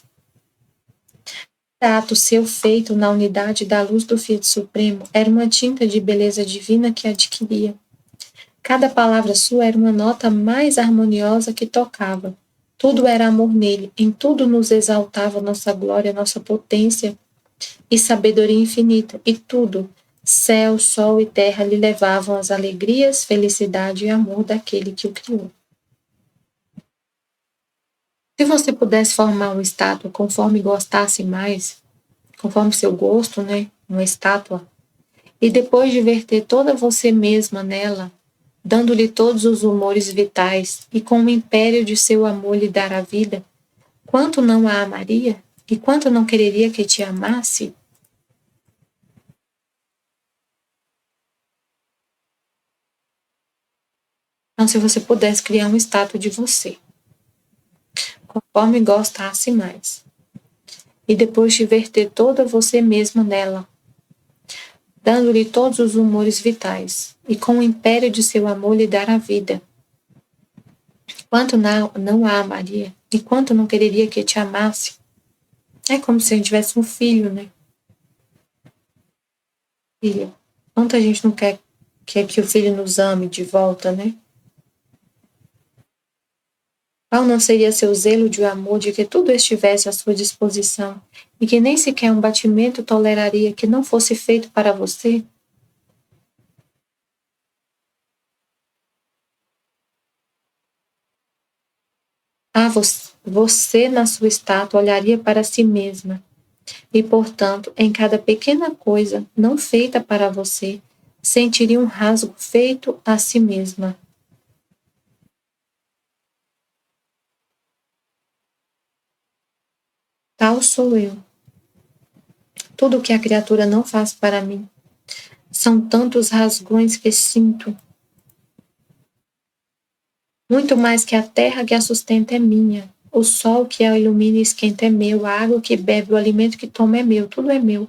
Cada ato seu feito na unidade da luz do Fiat Supremo era uma tinta de beleza divina que adquiria. Cada palavra sua era uma nota mais harmoniosa que tocava. Tudo era amor nele, em tudo nos exaltava nossa glória, nossa potência e sabedoria infinita, e tudo, céu, sol e terra, lhe levavam as alegrias, felicidade e amor daquele que o criou. Se você pudesse formar uma estátua conforme gostasse mais, conforme seu gosto, né, uma estátua, e depois de verter toda você mesma nela, dando-lhe todos os humores vitais e com o império de seu amor lhe dar a vida, quanto não a amaria e quanto não quereria que te amasse? Então, se você pudesse criar uma estátua de você, conforme gostasse mais, e depois de verter toda você mesma nela, dando-lhe todos os humores vitais, e com o império de seu amor lhe dar a vida, quanto não a amaria, e quanto não quereria que te amasse? É como se a gente tivesse um filho, né? Filho. Quanta gente não quer que o filho nos ame de volta, né? Qual não seria seu zelo de amor de que tudo estivesse à sua disposição e que nem sequer um batimento toleraria que não fosse feito para você? Ah, você na sua estátua olharia para si mesma e, portanto, em cada pequena coisa não feita para você, sentiria um rasgo feito a si mesma. Tal sou eu. Tudo o que a criatura não faz para mim, São tantos rasgões que sinto. Muito mais que a terra que a sustenta é minha. O sol que a ilumina e esquenta é meu. A água que bebe, o alimento que toma é meu. Tudo é meu.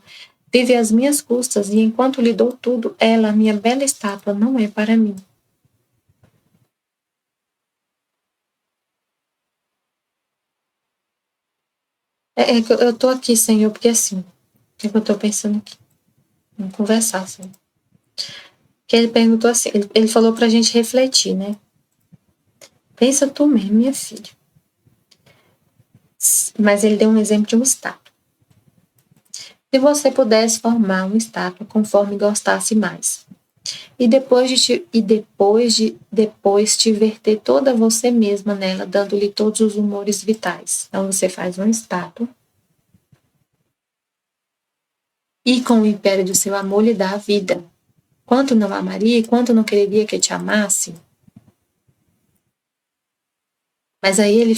Vive às minhas custas, e enquanto lhe dou tudo, ela, a minha bela estátua, não é para mim. Que eu tô aqui, Senhor, porque assim, o que eu tô pensando aqui? Vamos conversar, Senhor. Que ele perguntou assim, ele falou pra gente refletir, né? Pensa tu mesmo, minha filha. Mas ele deu um exemplo de uma estátua. Se você pudesse formar uma estátua conforme gostasse mais, e depois te verter toda você mesma nela, dando-lhe todos os humores vitais. Então você faz uma estátua e com o império do seu amor lhe dá a vida. Quanto não amaria e quanto não quereria que te amasse? Mas aí ele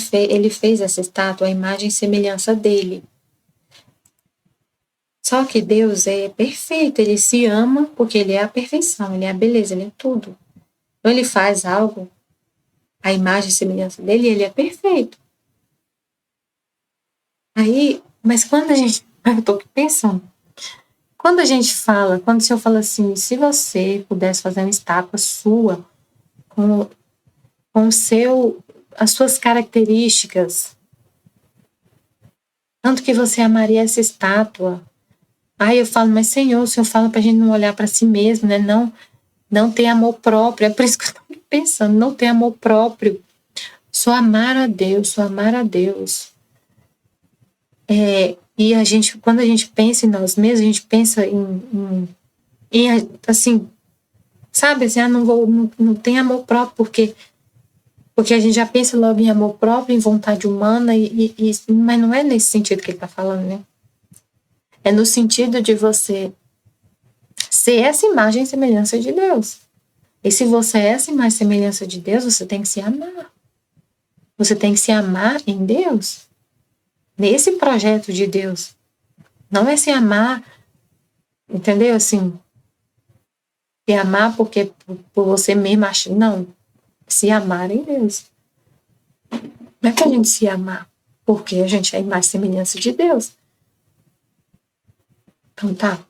fez essa estátua, a imagem e semelhança dele. Só que Deus é perfeito, ele se ama porque ele é a perfeição, ele é a beleza, ele é tudo. Então ele faz algo, a imagem e semelhança dele, ele é perfeito. Aí, mas quando a gente, eu tô aqui pensando, quando a gente fala, quando o Senhor fala assim, se você pudesse fazer uma estátua sua, com as suas características, tanto que você amaria essa estátua. Aí eu falo, mas Senhor, o Senhor fala pra gente não olhar para si mesmo, né? Não ter amor próprio. É por isso que eu tô pensando, não ter amor próprio. Só amar a Deus, só amar a Deus. E quando a gente pensa em nós mesmos, a gente pensa em assim, sabe, assim, não tem amor próprio, porque a gente já pensa logo em amor próprio, em vontade humana, mas não é nesse sentido que ele está falando, né? É no sentido de você ser essa imagem e semelhança de Deus. E se você é essa imagem e semelhança de Deus, você tem que se amar. Você tem que se amar em Deus. Nesse projeto de Deus. Não é se amar, entendeu? Assim, se amar porque por você mesmo acha. Não. Se amar em Deus. Não é que a gente se amar porque a gente é a imagem e semelhança de Deus. Então tá.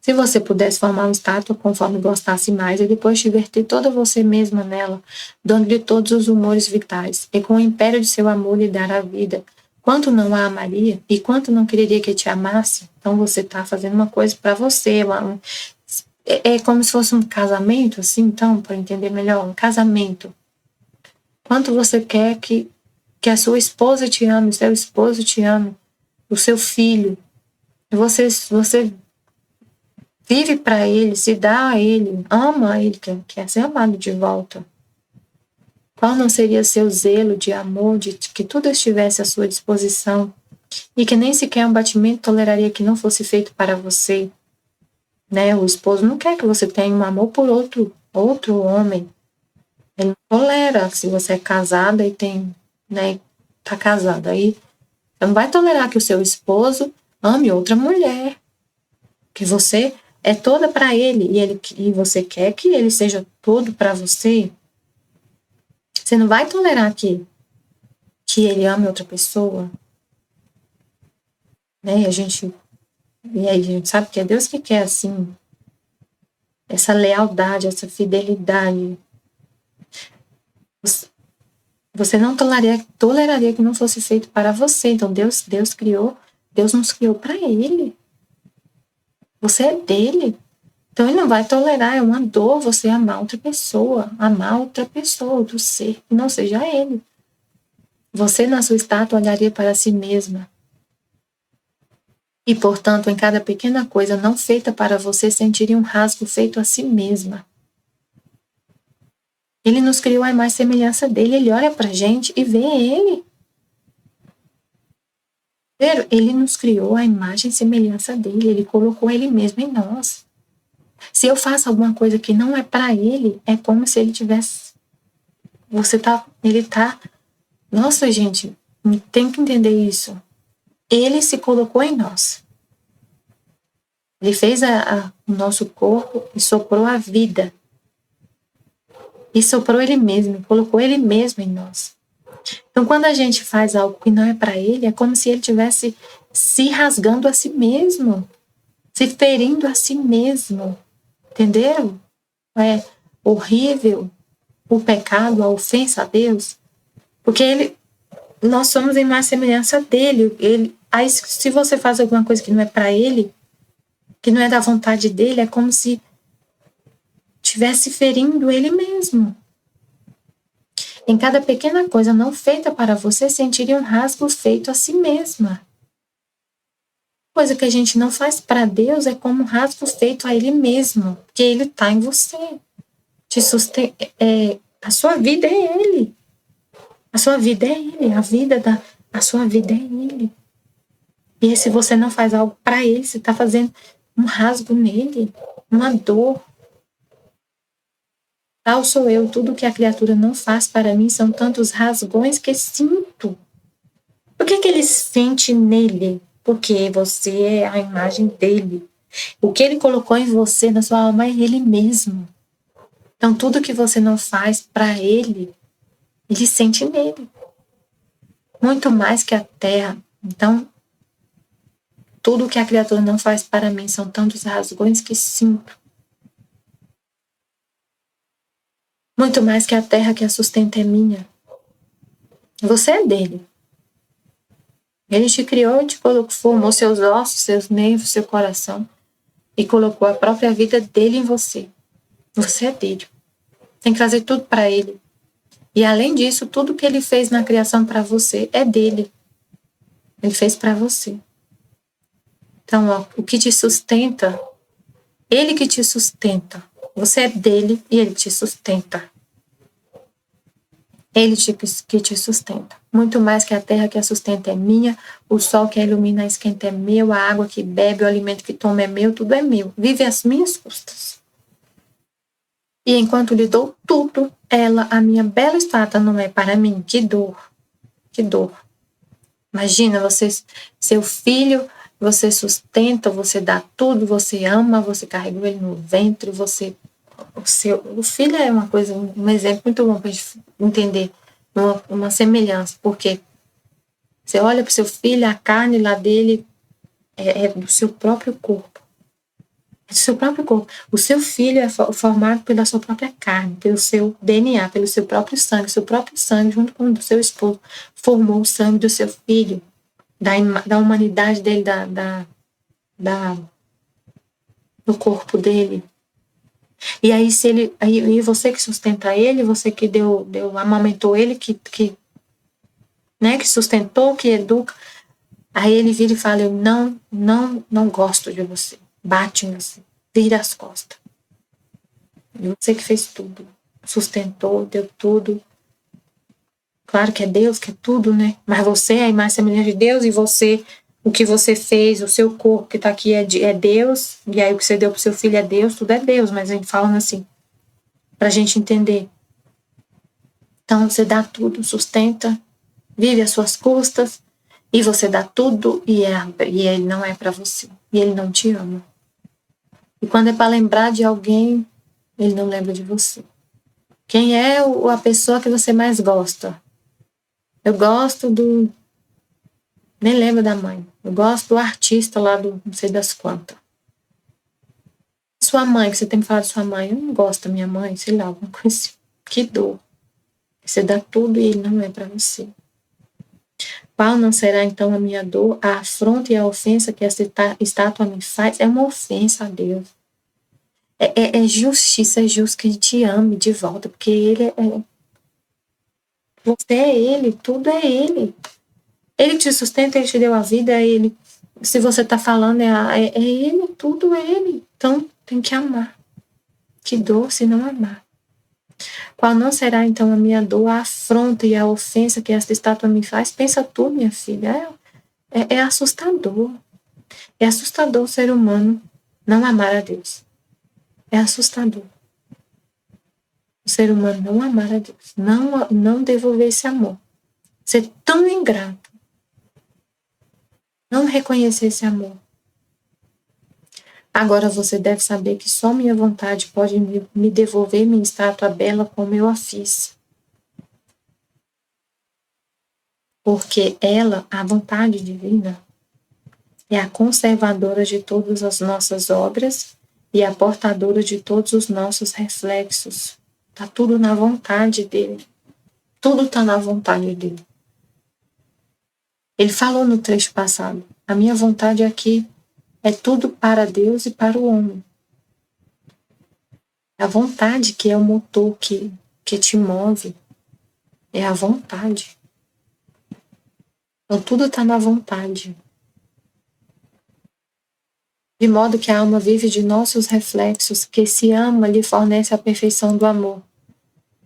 Se você pudesse formar uma estátua conforme gostasse mais e depois te verter toda você mesma nela, dando-lhe todos os humores vitais, e com o império de seu amor lhe dar a vida, quanto não a amaria e quanto não quereria que te amasse? Então você está fazendo uma coisa para você. É como se fosse um casamento, assim, então, para entender melhor, um casamento. Quanto você quer que a sua esposa te ame, o seu esposo te ame, o seu filho. Você vive para ele, se dá a ele, ama a ele, quer ser amado de volta. Qual não seria seu zelo de amor, de que tudo estivesse à sua disposição e que nem sequer um batimento toleraria que não fosse feito para você? Né? O esposo não quer que você tenha um amor por outro homem. Ele não tolera se você é casada e tem, né, tá casada. Aí você não vai tolerar que o seu esposo ame outra mulher. Que você é toda para ele e você quer que ele seja todo para você. Você não vai tolerar que ele ame outra pessoa. Né? E aí a gente sabe que é Deus que quer assim essa lealdade, essa fidelidade. Você não toleraria que não fosse feito para você. Então Deus nos criou para ele. Você é dele. Então ele não vai tolerar, é uma dor você amar outra pessoa, outro ser, que não seja ele. Você na sua estátua olharia para si mesma. E, portanto, em cada pequena coisa não feita para você, sentiria um rasgo feito a si mesma. Ele nos criou a imagem e semelhança dele, ele olha para a gente e vê ele. Ele nos criou a imagem e semelhança dele, ele colocou ele mesmo em nós. Se eu faço alguma coisa que não é para ele, é como se ele tivesse... Ele tá... Nossa, gente, tem que entender isso. Ele se colocou em nós. Ele fez o nosso corpo e soprou a vida. E soprou Ele mesmo, colocou Ele mesmo em nós. Então, quando a gente faz algo que não é para Ele, é como se Ele estivesse se rasgando a si mesmo, se ferindo a si mesmo. Entenderam? É horrível o pecado, a ofensa a Deus, porque nós somos em mais semelhança dele. Aí, se você faz alguma coisa que não é para Ele, que não é da vontade dele, é como se estivesse ferindo Ele mesmo. Em cada pequena coisa não feita para você, sentiria um rasgo feito a si mesma. Coisa que a gente não faz para Deus é como um rasgo feito a Ele mesmo, porque Ele está em você. A sua vida é Ele. A sua vida é Ele. A sua vida é Ele. E se você não faz algo para Ele, você está fazendo um rasgo nele, uma dor. Tal sou eu, tudo que a criatura não faz para mim são tantos rasgões que sinto. Por que ele sente nele? Porque você é a imagem dele. O que ele colocou em você, na sua alma, é ele mesmo. Então, tudo que você não faz para ele, ele sente nele. Muito mais que a terra. Então, tudo que a criatura não faz para mim são tantos rasgões que sinto. Muito mais que a terra que a sustenta é minha. Você é dele. Ele te criou, te colocou, formou seus ossos, seus nervos, seu coração e colocou a própria vida dele em você. Você é dele. Tem que fazer tudo para ele. E além disso, tudo que ele fez na criação para você é dele. Ele fez para você. Então, o que te sustenta, ele que te sustenta. Você é dele e ele te sustenta. Ele que te sustenta. Muito mais que a terra que a sustenta é minha, o sol que a ilumina a esquenta é meu, a água que bebe, o alimento que toma é meu, tudo é meu. Vive às minhas custas. E enquanto lhe dou tudo, ela, a minha bela estátua, não é para mim. Que dor. Que dor. Imagina, seu filho, você sustenta, você dá tudo, você ama, você carrega ele no ventre, o filho é uma coisa, um exemplo muito bom para a gente entender uma semelhança, porque você olha para o seu filho, a carne lá dele é do seu próprio corpo. É do seu próprio corpo. O seu filho é formado pela sua própria carne, pelo seu DNA, pelo seu próprio sangue. Seu próprio sangue, junto com o do seu esposo, formou o sangue do seu filho, da humanidade dele, do corpo dele. E aí, e você que sustenta ele, você que amamentou ele, que sustentou, que educa, aí ele vira e fala: eu não gosto de você. Bate em você, vira as costas. E você que fez tudo, sustentou, deu tudo. Claro que é Deus, que é tudo, né? Mas você é a imagem semelhante de Deus, e você, o que você fez, o seu corpo que está aqui é Deus, e aí o que você deu pro seu filho é Deus, tudo é Deus, mas a gente fala assim, pra gente entender. Então você dá tudo, sustenta, vive às suas custas, e você dá tudo, e ele não é para você, e ele não te ama. E quando é para lembrar de alguém, ele não lembra de você. Quem é a pessoa que você mais gosta? Eu gosto nem lembro da mãe. Eu gosto do artista lá do não sei das quantas. Sua mãe, que você tem que falar de sua mãe. Eu não gosto da minha mãe, sei lá, alguma coisa assim. Que dor. Você dá tudo e ele não é para você. Qual não será então a minha dor? A afronta e a ofensa que essa estátua me faz é uma ofensa a Deus. É justiça, é justo que a gente ame de volta, porque ele você é ele, tudo é ele. Ele te sustenta, ele te deu a vida, ele. Se você está falando, é ele, tudo é ele. Então, tem que amar. Que dor se não amar. Qual não será, então, a minha dor, a afronta e a ofensa que esta estátua me faz? Pensa tu, minha filha. É assustador. É assustador o ser humano não amar a Deus. É assustador. O ser humano não amar a Deus. Não devolver esse amor. Ser tão ingrato. Não reconhecer esse amor. Agora você deve saber que só minha vontade pode me devolver minha estátua bela como eu a fiz. Porque ela, a vontade divina, é a conservadora de todas as nossas obras e a portadora de todos os nossos reflexos. Está tudo na vontade dele. Tudo está na vontade dele. Ele falou no trecho passado, a minha vontade aqui é tudo para Deus e para o homem. A vontade que é o motor que te move. É a vontade. Então, tudo está na vontade. De modo que a alma vive de nossos reflexos, que se ama lhe fornece a perfeição do amor.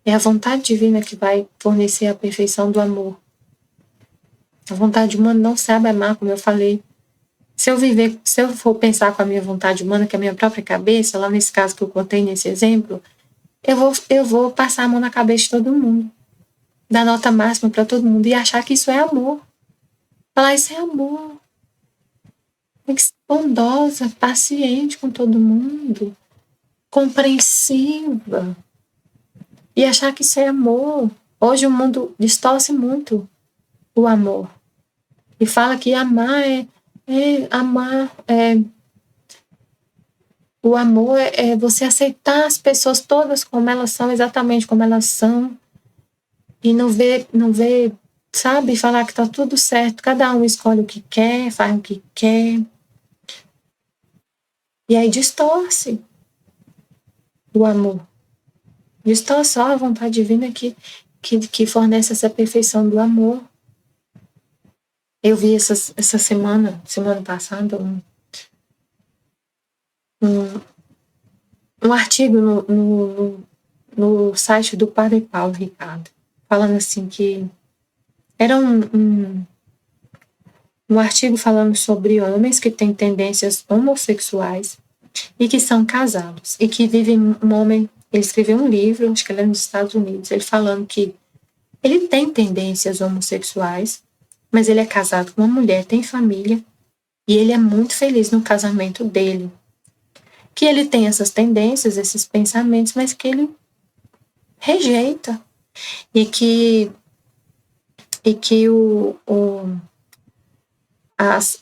É a vontade divina que vai fornecer a perfeição do amor. A vontade humana não sabe amar, como eu falei. Se eu for pensar com a minha vontade humana, que é a minha própria cabeça, lá nesse caso que eu contei nesse exemplo, eu vou passar a mão na cabeça de todo mundo, dar nota máxima para todo mundo e achar que isso é amor. Falar isso é amor. Tem que ser bondosa, paciente com todo mundo, compreensiva. E achar que isso é amor. Hoje o mundo distorce muito o amor. E fala que amar o amor é você aceitar as pessoas todas como elas são, exatamente como elas são. E não ver, sabe, falar que tá tudo certo. Cada um escolhe o que quer, faz o que quer. E aí distorce o amor. Distorce só a vontade divina que fornece essa perfeição do amor. Eu vi essa semana passada, um artigo no site do Padre Paulo Ricardo, falando assim que era um artigo falando sobre homens que têm tendências homossexuais e que são casados e que vivem um homem. Ele escreveu um livro, acho que ele é nos Estados Unidos, ele falando que ele tem tendências homossexuais, mas ele é casado com uma mulher, tem família, e ele é muito feliz no casamento dele. Que ele tem essas tendências, esses pensamentos, mas que ele rejeita. E que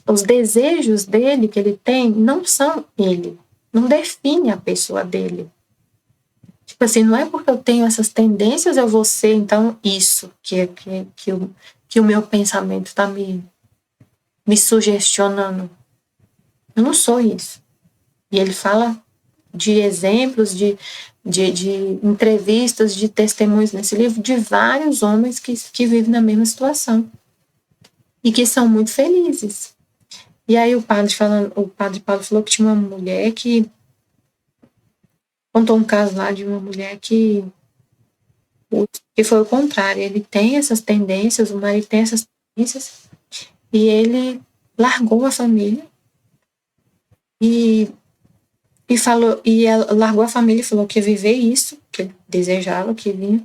os desejos dele, que ele tem, não são ele. Não define a pessoa dele. Tipo assim, não é porque eu tenho essas tendências, eu vou ser, então, isso que o meu pensamento está me sugestionando. Eu não sou isso. E ele fala de exemplos, de entrevistas, de testemunhos nesse livro, de vários homens que vivem na mesma situação e que são muito felizes. E aí o padre Paulo falou que tinha uma mulher que contou um caso lá de uma mulher que foi o contrário. Ele tem essas tendências, o marido tem essas tendências, e ele largou a família e ela largou a família e falou que ia viver isso, que ele desejava, que ele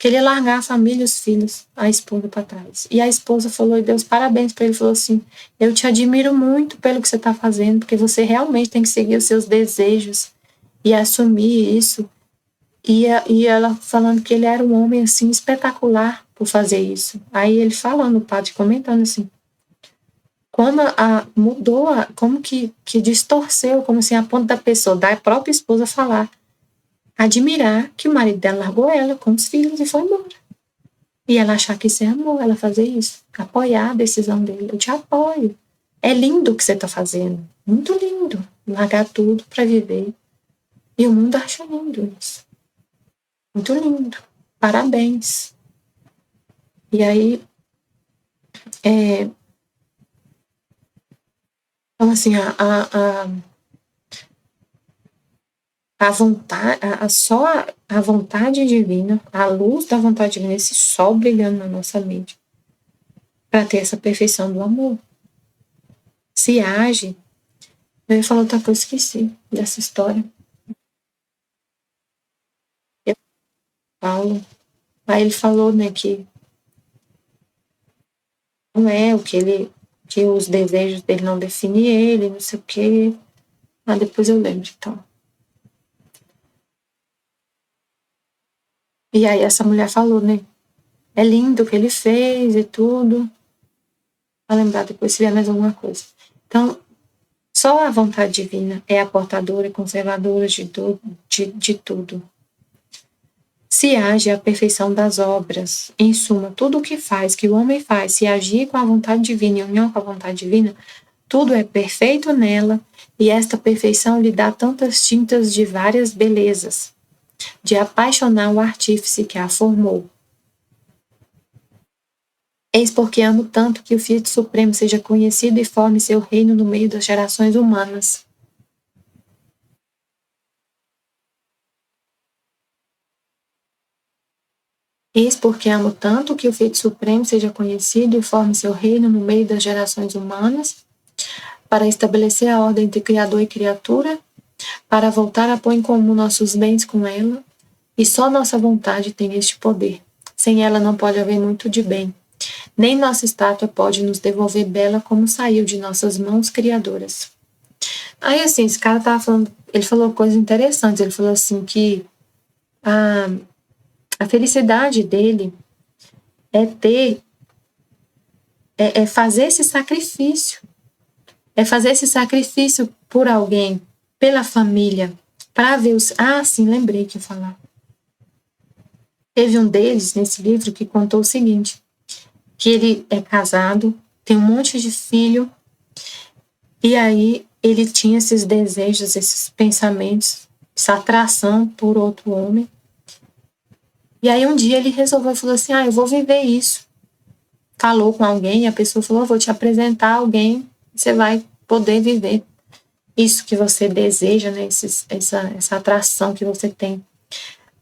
ia largar a família, os filhos, a esposa para trás. E a esposa falou, e deu os parabéns para ele, falou assim, eu te admiro muito pelo que você está fazendo, porque você realmente tem que seguir os seus desejos e assumir isso. E ela falando que ele era um homem, assim, espetacular por fazer isso. Aí ele falando, o padre comentando assim, como mudou, como que distorceu, como assim, a ponto da pessoa, da própria esposa falar, admirar que o marido dela largou ela com os filhos e foi embora. E ela achar que isso é amor, ela fazer isso, apoiar a decisão dele. Eu te apoio. É lindo o que você está fazendo, muito lindo, largar tudo para viver. E o mundo acha lindo isso. Muito lindo. Parabéns. E aí, então assim, a vontade, só a vontade divina, a luz da vontade divina, esse sol brilhando na nossa mente, para ter essa perfeição do amor. Se age. Eu ia falar outra coisa, esqueci dessa história. Paulo. Aí ele falou, né, que não é o que os desejos dele não definem ele, não sei o quê. Depois eu lembro, então. E aí essa mulher falou, né? É lindo o que ele fez e tudo. Vou lembrar depois se vier mais alguma coisa. Então, só a vontade divina é a portadora e conservadora de tudo. Se age a perfeição das obras. Em suma, tudo o que faz, que o homem faz, se agir com a vontade divina, em união com a vontade divina, tudo é perfeito nela, e esta perfeição lhe dá tantas tintas de várias belezas, de apaixonar o artífice que a formou. Eis porque amo tanto que o Filho Supremo seja conhecido e forme seu reino no meio das gerações humanas. Eis porque amo tanto que o Filho Supremo seja conhecido e forme seu reino no meio das gerações humanas, para estabelecer a ordem entre Criador e criatura, para voltar a pôr em comum nossos bens com ela, e só nossa vontade tem este poder. Sem ela não pode haver muito de bem. Nem nossa estátua pode nos devolver bela como saiu de nossas mãos criadoras. Aí, assim, esse cara tava falando, ele falou coisas interessantes. Ele falou assim que a felicidade dele é fazer esse sacrifício. É fazer esse sacrifício por alguém, pela família, para ver os... sim, lembrei que ia falar. Teve um deles, nesse livro, que contou o seguinte, que ele é casado, tem um monte de filho, e aí ele tinha esses desejos, esses pensamentos, essa atração por outro homem. E aí um dia ele resolveu, falou assim, eu vou viver isso. Falou com alguém, e a pessoa falou, vou te apresentar alguém, você vai poder viver isso que você deseja, né? Essa atração que você tem.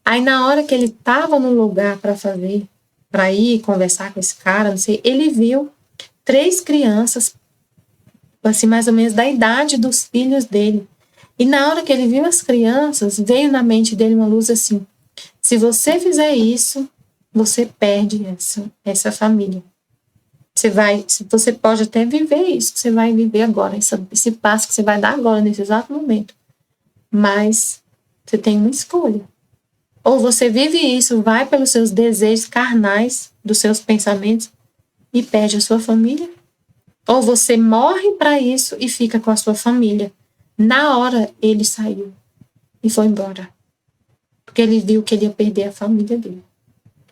Aí na hora que ele estava no lugar para ir conversar com esse cara, não sei, ele viu 3 crianças, assim, mais ou menos da idade dos filhos dele. E na hora que ele viu as crianças, veio na mente dele uma luz assim, se você fizer isso, você perde essa família. Você pode até viver isso que você vai viver agora, esse passo que você vai dar agora, nesse exato momento. Mas você tem uma escolha. Ou você vive isso, vai pelos seus desejos carnais, dos seus pensamentos, e perde a sua família. Ou você morre para isso e fica com a sua família. Na hora, ele saiu e foi embora. Porque ele viu que ele ia perder a família dele.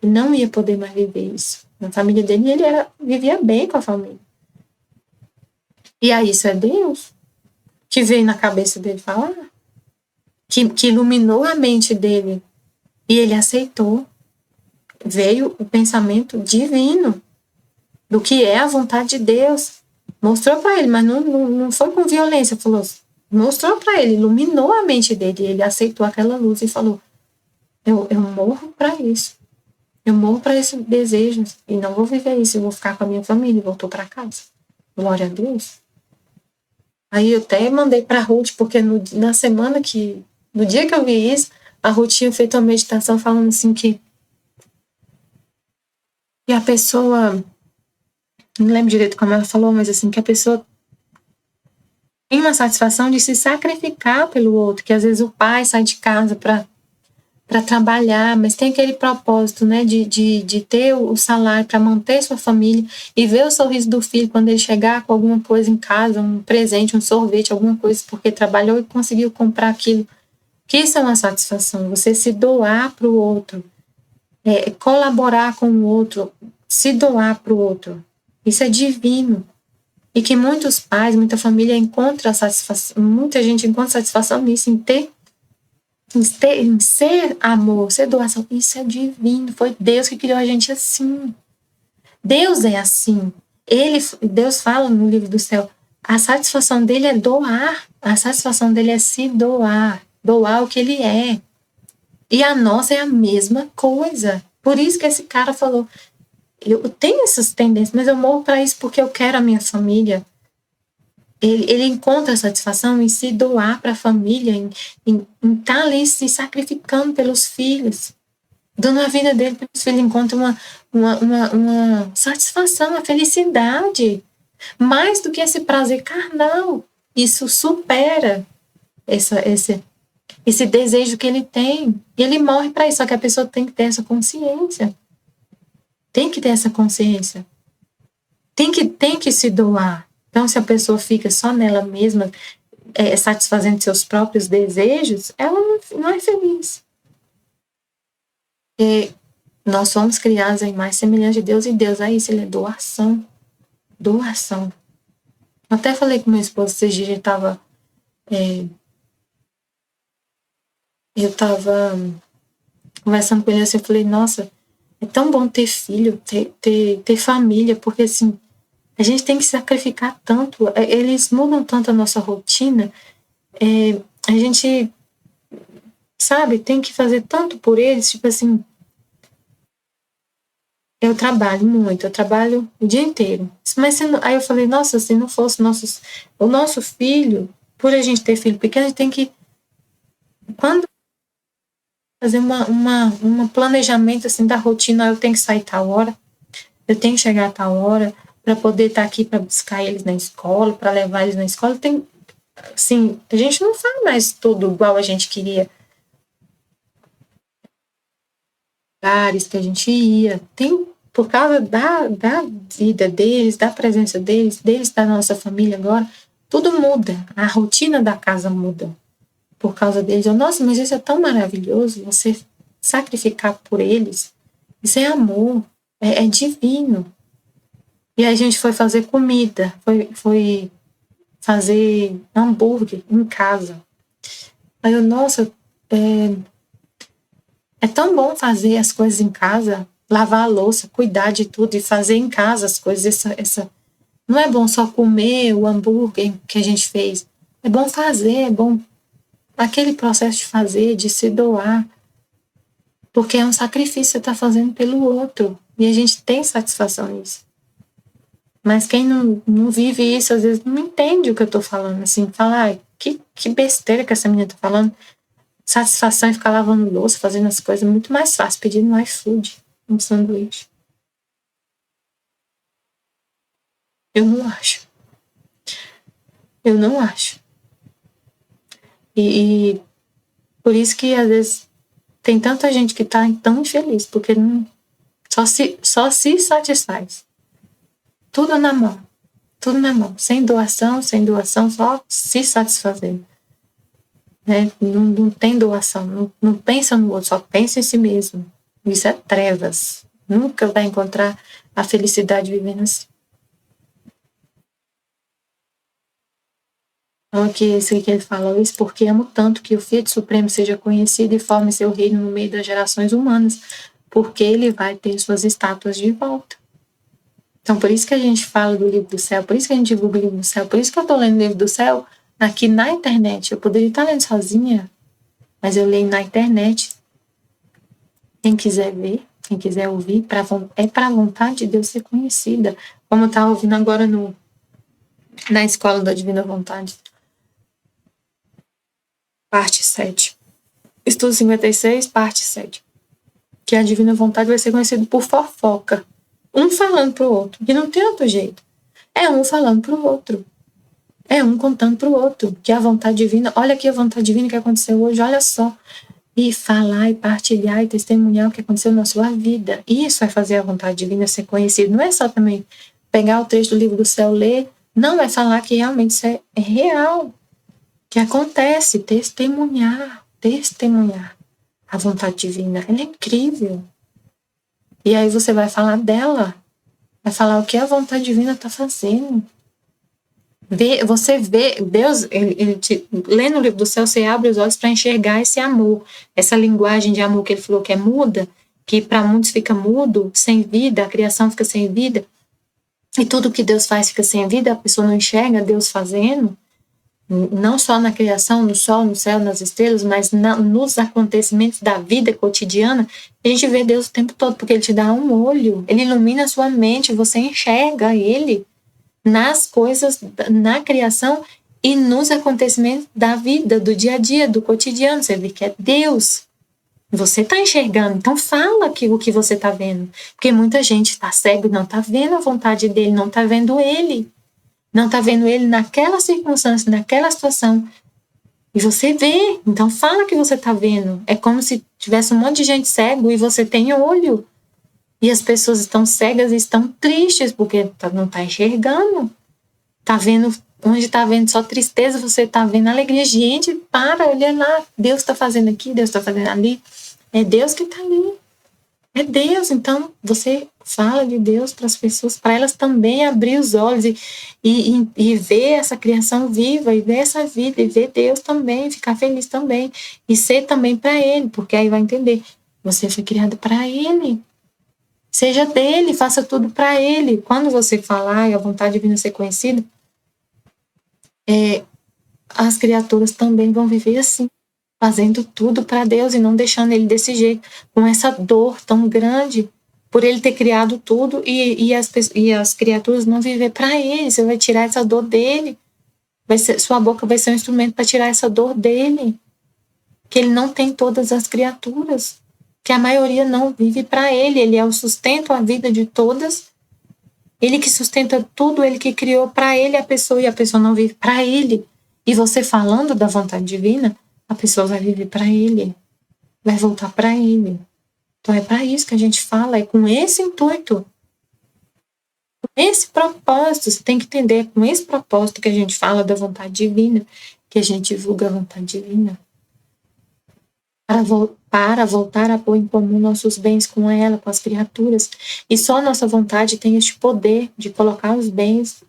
Ele não ia poder mais viver isso. Na família dele, ele vivia bem com a família. E aí, isso é Deus que veio na cabeça dele falar, que iluminou a mente dele e ele aceitou. Veio o pensamento divino do que é a vontade de Deus. Mostrou para ele, mas não foi com violência. Mostrou para ele, iluminou a mente dele e ele aceitou aquela luz e falou, eu morro para isso. Eu morro para esses desejos e não vou viver isso. Eu vou ficar com a minha família e voltou para casa. Glória a Deus. Aí eu até mandei para a Ruth, porque no dia que eu vi isso, a Ruth tinha feito uma meditação falando assim que a pessoa, não lembro direito como ela falou, mas assim, que a pessoa tem uma satisfação de se sacrificar pelo outro, que às vezes o pai sai de casa para trabalhar, mas tem aquele propósito, né, de ter o salário para manter sua família e ver o sorriso do filho quando ele chegar com alguma coisa em casa, um presente, um sorvete, alguma coisa, porque trabalhou e conseguiu comprar aquilo. Que isso é uma satisfação, você se doar para o outro, colaborar com o outro, se doar para o outro. Isso é divino. E que muitos pais, muita família encontra satisfação, muita gente encontra satisfação nisso, em ser amor, ser doação. Isso é divino, foi Deus que criou a gente assim. Deus é assim. Deus fala no livro do céu, a satisfação dele é doar, a satisfação dele é se doar o que ele é. E a nossa é a mesma coisa. Por isso que esse cara falou, eu tenho essas tendências, mas eu morro para isso porque eu quero a minha família. Ele encontra satisfação em se doar para a família, em estar ali se sacrificando pelos filhos, dando a vida dele pelos filhos. Encontra uma satisfação, uma felicidade, mais do que esse prazer carnal. Isso supera esse desejo que ele tem. E ele morre para isso, só que a pessoa tem que ter essa consciência. Tem que ter essa consciência. Tem que se doar. Então, se a pessoa fica só nela mesma, satisfazendo seus próprios desejos, ela não é feliz. E nós somos criados em imagem e semelhança de Deus, e Deus é isso, ele é doação. Doação. Eu até falei com meu esposo esses dias, eu estava conversando com ele assim, eu falei, nossa, é tão bom ter filho, ter família, porque assim, a gente tem que sacrificar tanto, eles mudam tanto a nossa rotina, a gente, sabe, tem que fazer tanto por eles, tipo assim, eu trabalho muito, eu trabalho o dia inteiro. Mas aí eu falei, nossa, se não fosse o nosso filho, por a gente ter filho pequeno, a gente tem que, quando fazer um planejamento assim da rotina, eu tenho que sair tal hora, eu tenho que chegar a tal hora para poder estar aqui para buscar eles na escola, para levar eles na escola. Tem, assim, a gente não faz mais tudo igual a gente queria. Lugares que a gente ia, tem por causa da vida deles, da presença deles, da nossa família agora, tudo muda, a rotina da casa muda por causa deles. Nossa, mas isso é tão maravilhoso, você sacrificar por eles, isso é amor, é divino. E a gente foi fazer comida, foi fazer hambúrguer em casa. Aí eu, nossa, é tão bom fazer as coisas em casa, lavar a louça, cuidar de tudo e fazer em casa as coisas. Não é bom só comer o hambúrguer que a gente fez. É bom fazer, é bom aquele processo de fazer, de se doar. Porque é um sacrifício que você está fazendo pelo outro. E a gente tem satisfação nisso. Mas quem não vive isso, às vezes não entende o que eu estou falando. Assim, fala, que besteira que essa menina está falando. Satisfação em ficar lavando louça, fazendo as coisas, muito mais fácil, pedindo no iFood, um sanduíche. Eu não acho. Eu não acho. E por isso que, às vezes, tem tanta gente que está tão infeliz, porque só se satisfaz. Tudo na mão. Tudo na mão. Sem doação, só se satisfazer. Né? Não tem doação, não pensa no outro, só pensa em si mesmo. Isso é trevas. Nunca vai encontrar a felicidade vivendo assim. Então, aqui, isso que ele fala, isso porque amo tanto que o Filho Supremo seja conhecido e forme seu reino no meio das gerações humanas, porque ele vai ter suas estátuas de volta. Então, por isso que a gente fala do livro do céu, por isso que a gente divulga o livro do céu, por isso que eu estou lendo o livro do céu aqui na internet. Eu poderia estar lendo sozinha, mas eu leio na internet. Quem quiser ver, quem quiser ouvir, é para a vontade de Deus ser conhecida. Como eu estava ouvindo agora na Escola da Divina Vontade. Parte 7. Estudo 56, parte 7. Que a Divina Vontade vai ser conhecida por fofoca. Um falando pro outro, que não tem outro jeito. É um falando pro outro. É um contando pro outro, que a vontade divina, olha aqui a vontade divina que aconteceu hoje, olha só. E falar, e partilhar, e testemunhar o que aconteceu na sua vida. Isso é fazer a vontade divina ser conhecida. Não é só também pegar o texto do livro do céu, ler. Não, é falar que realmente isso é real. Que acontece, testemunhar. A vontade divina, ela é incrível. E aí você vai falar dela. Vai falar o que a vontade divina está fazendo. Você vê, Deus, lendo o livro do céu, você abre os olhos para enxergar esse amor, essa linguagem de amor que ele falou que é muda, que para muitos fica mudo, sem vida, a criação fica sem vida, e tudo que Deus faz fica sem vida, a pessoa não enxerga Deus fazendo, não só na criação, no sol, no céu, nas estrelas, mas nos acontecimentos da vida cotidiana, a gente vê Deus o tempo todo, porque ele te dá um olho, ele ilumina a sua mente, você enxerga ele nas coisas, na criação e nos acontecimentos da vida, do dia a dia, do cotidiano. Você vê que é Deus. Você está enxergando, então fala o que você está vendo. Porque muita gente está cego e não está vendo a vontade dele, não está vendo ele. Não está vendo ele naquela circunstância, naquela situação. E você vê, então fala que você está vendo. É como se tivesse um monte de gente cego e você tem olho. E as pessoas estão cegas e estão tristes porque não está enxergando. Está vendo, onde está vendo só tristeza, você está vendo alegria. Gente, para, olha lá. Deus está fazendo aqui, Deus está fazendo ali. É Deus que está ali. É Deus. Então, você fala de Deus para as pessoas, para elas também abrir os olhos e ver essa criação viva, e ver essa vida, e ver Deus também, ficar feliz também, e ser também para Ele, porque aí vai entender, você foi criado para Ele. Seja dele, faça tudo para Ele. Quando você falar e a vontade divina ser conhecida, as criaturas também vão viver assim, fazendo tudo para Deus e não deixando Ele desse jeito, com essa dor tão grande, por Ele ter criado tudo e as criaturas não viver para Ele. Você vai tirar essa dor dele. Sua boca vai ser um instrumento para tirar essa dor dele. Que Ele não tem todas as criaturas. Que a maioria não vive para Ele. Ele é o sustento, a vida de todas. Ele que sustenta tudo, Ele que criou para Ele a pessoa, e a pessoa não vive para Ele. E você falando da vontade divina, a pessoa vai viver para Ele. Vai voltar para Ele. Então é para isso que a gente fala, é com esse intuito, com esse propósito. Você tem que entender, com esse propósito que a gente fala da vontade divina, que a gente divulga a vontade divina, para voltar a pôr em comum nossos bens com ela, com as criaturas. E só a nossa vontade tem este poder de colocar os bens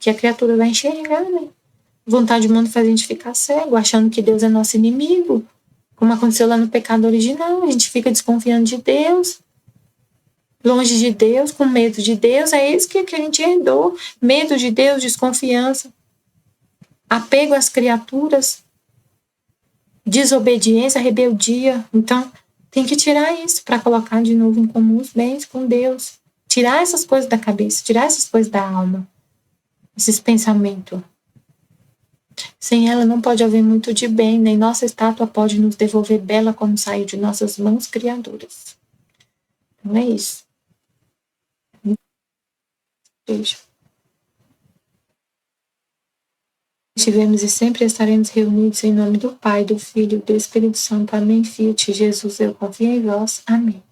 que a criatura vai enxergar, né? Vontade humana faz a gente ficar cego, achando que Deus é nosso inimigo, como aconteceu lá no pecado original. A gente fica desconfiando de Deus, longe de Deus, com medo de Deus. É isso que a gente herdou: medo de Deus, desconfiança, apego às criaturas, desobediência, rebeldia. Então, tem que tirar isso para colocar de novo em comum os bens com Deus. Tirar essas coisas da cabeça, tirar essas coisas da alma, esses pensamentos. Sem ela não pode haver muito de bem, nem nossa estátua pode nos devolver bela como saiu de nossas mãos criadoras. Então é isso. Beijo. Estivemos e sempre estaremos reunidos em nome do Pai, do Filho e do Espírito Santo. Amém. Filho de Jesus, eu confio em vós. Amém.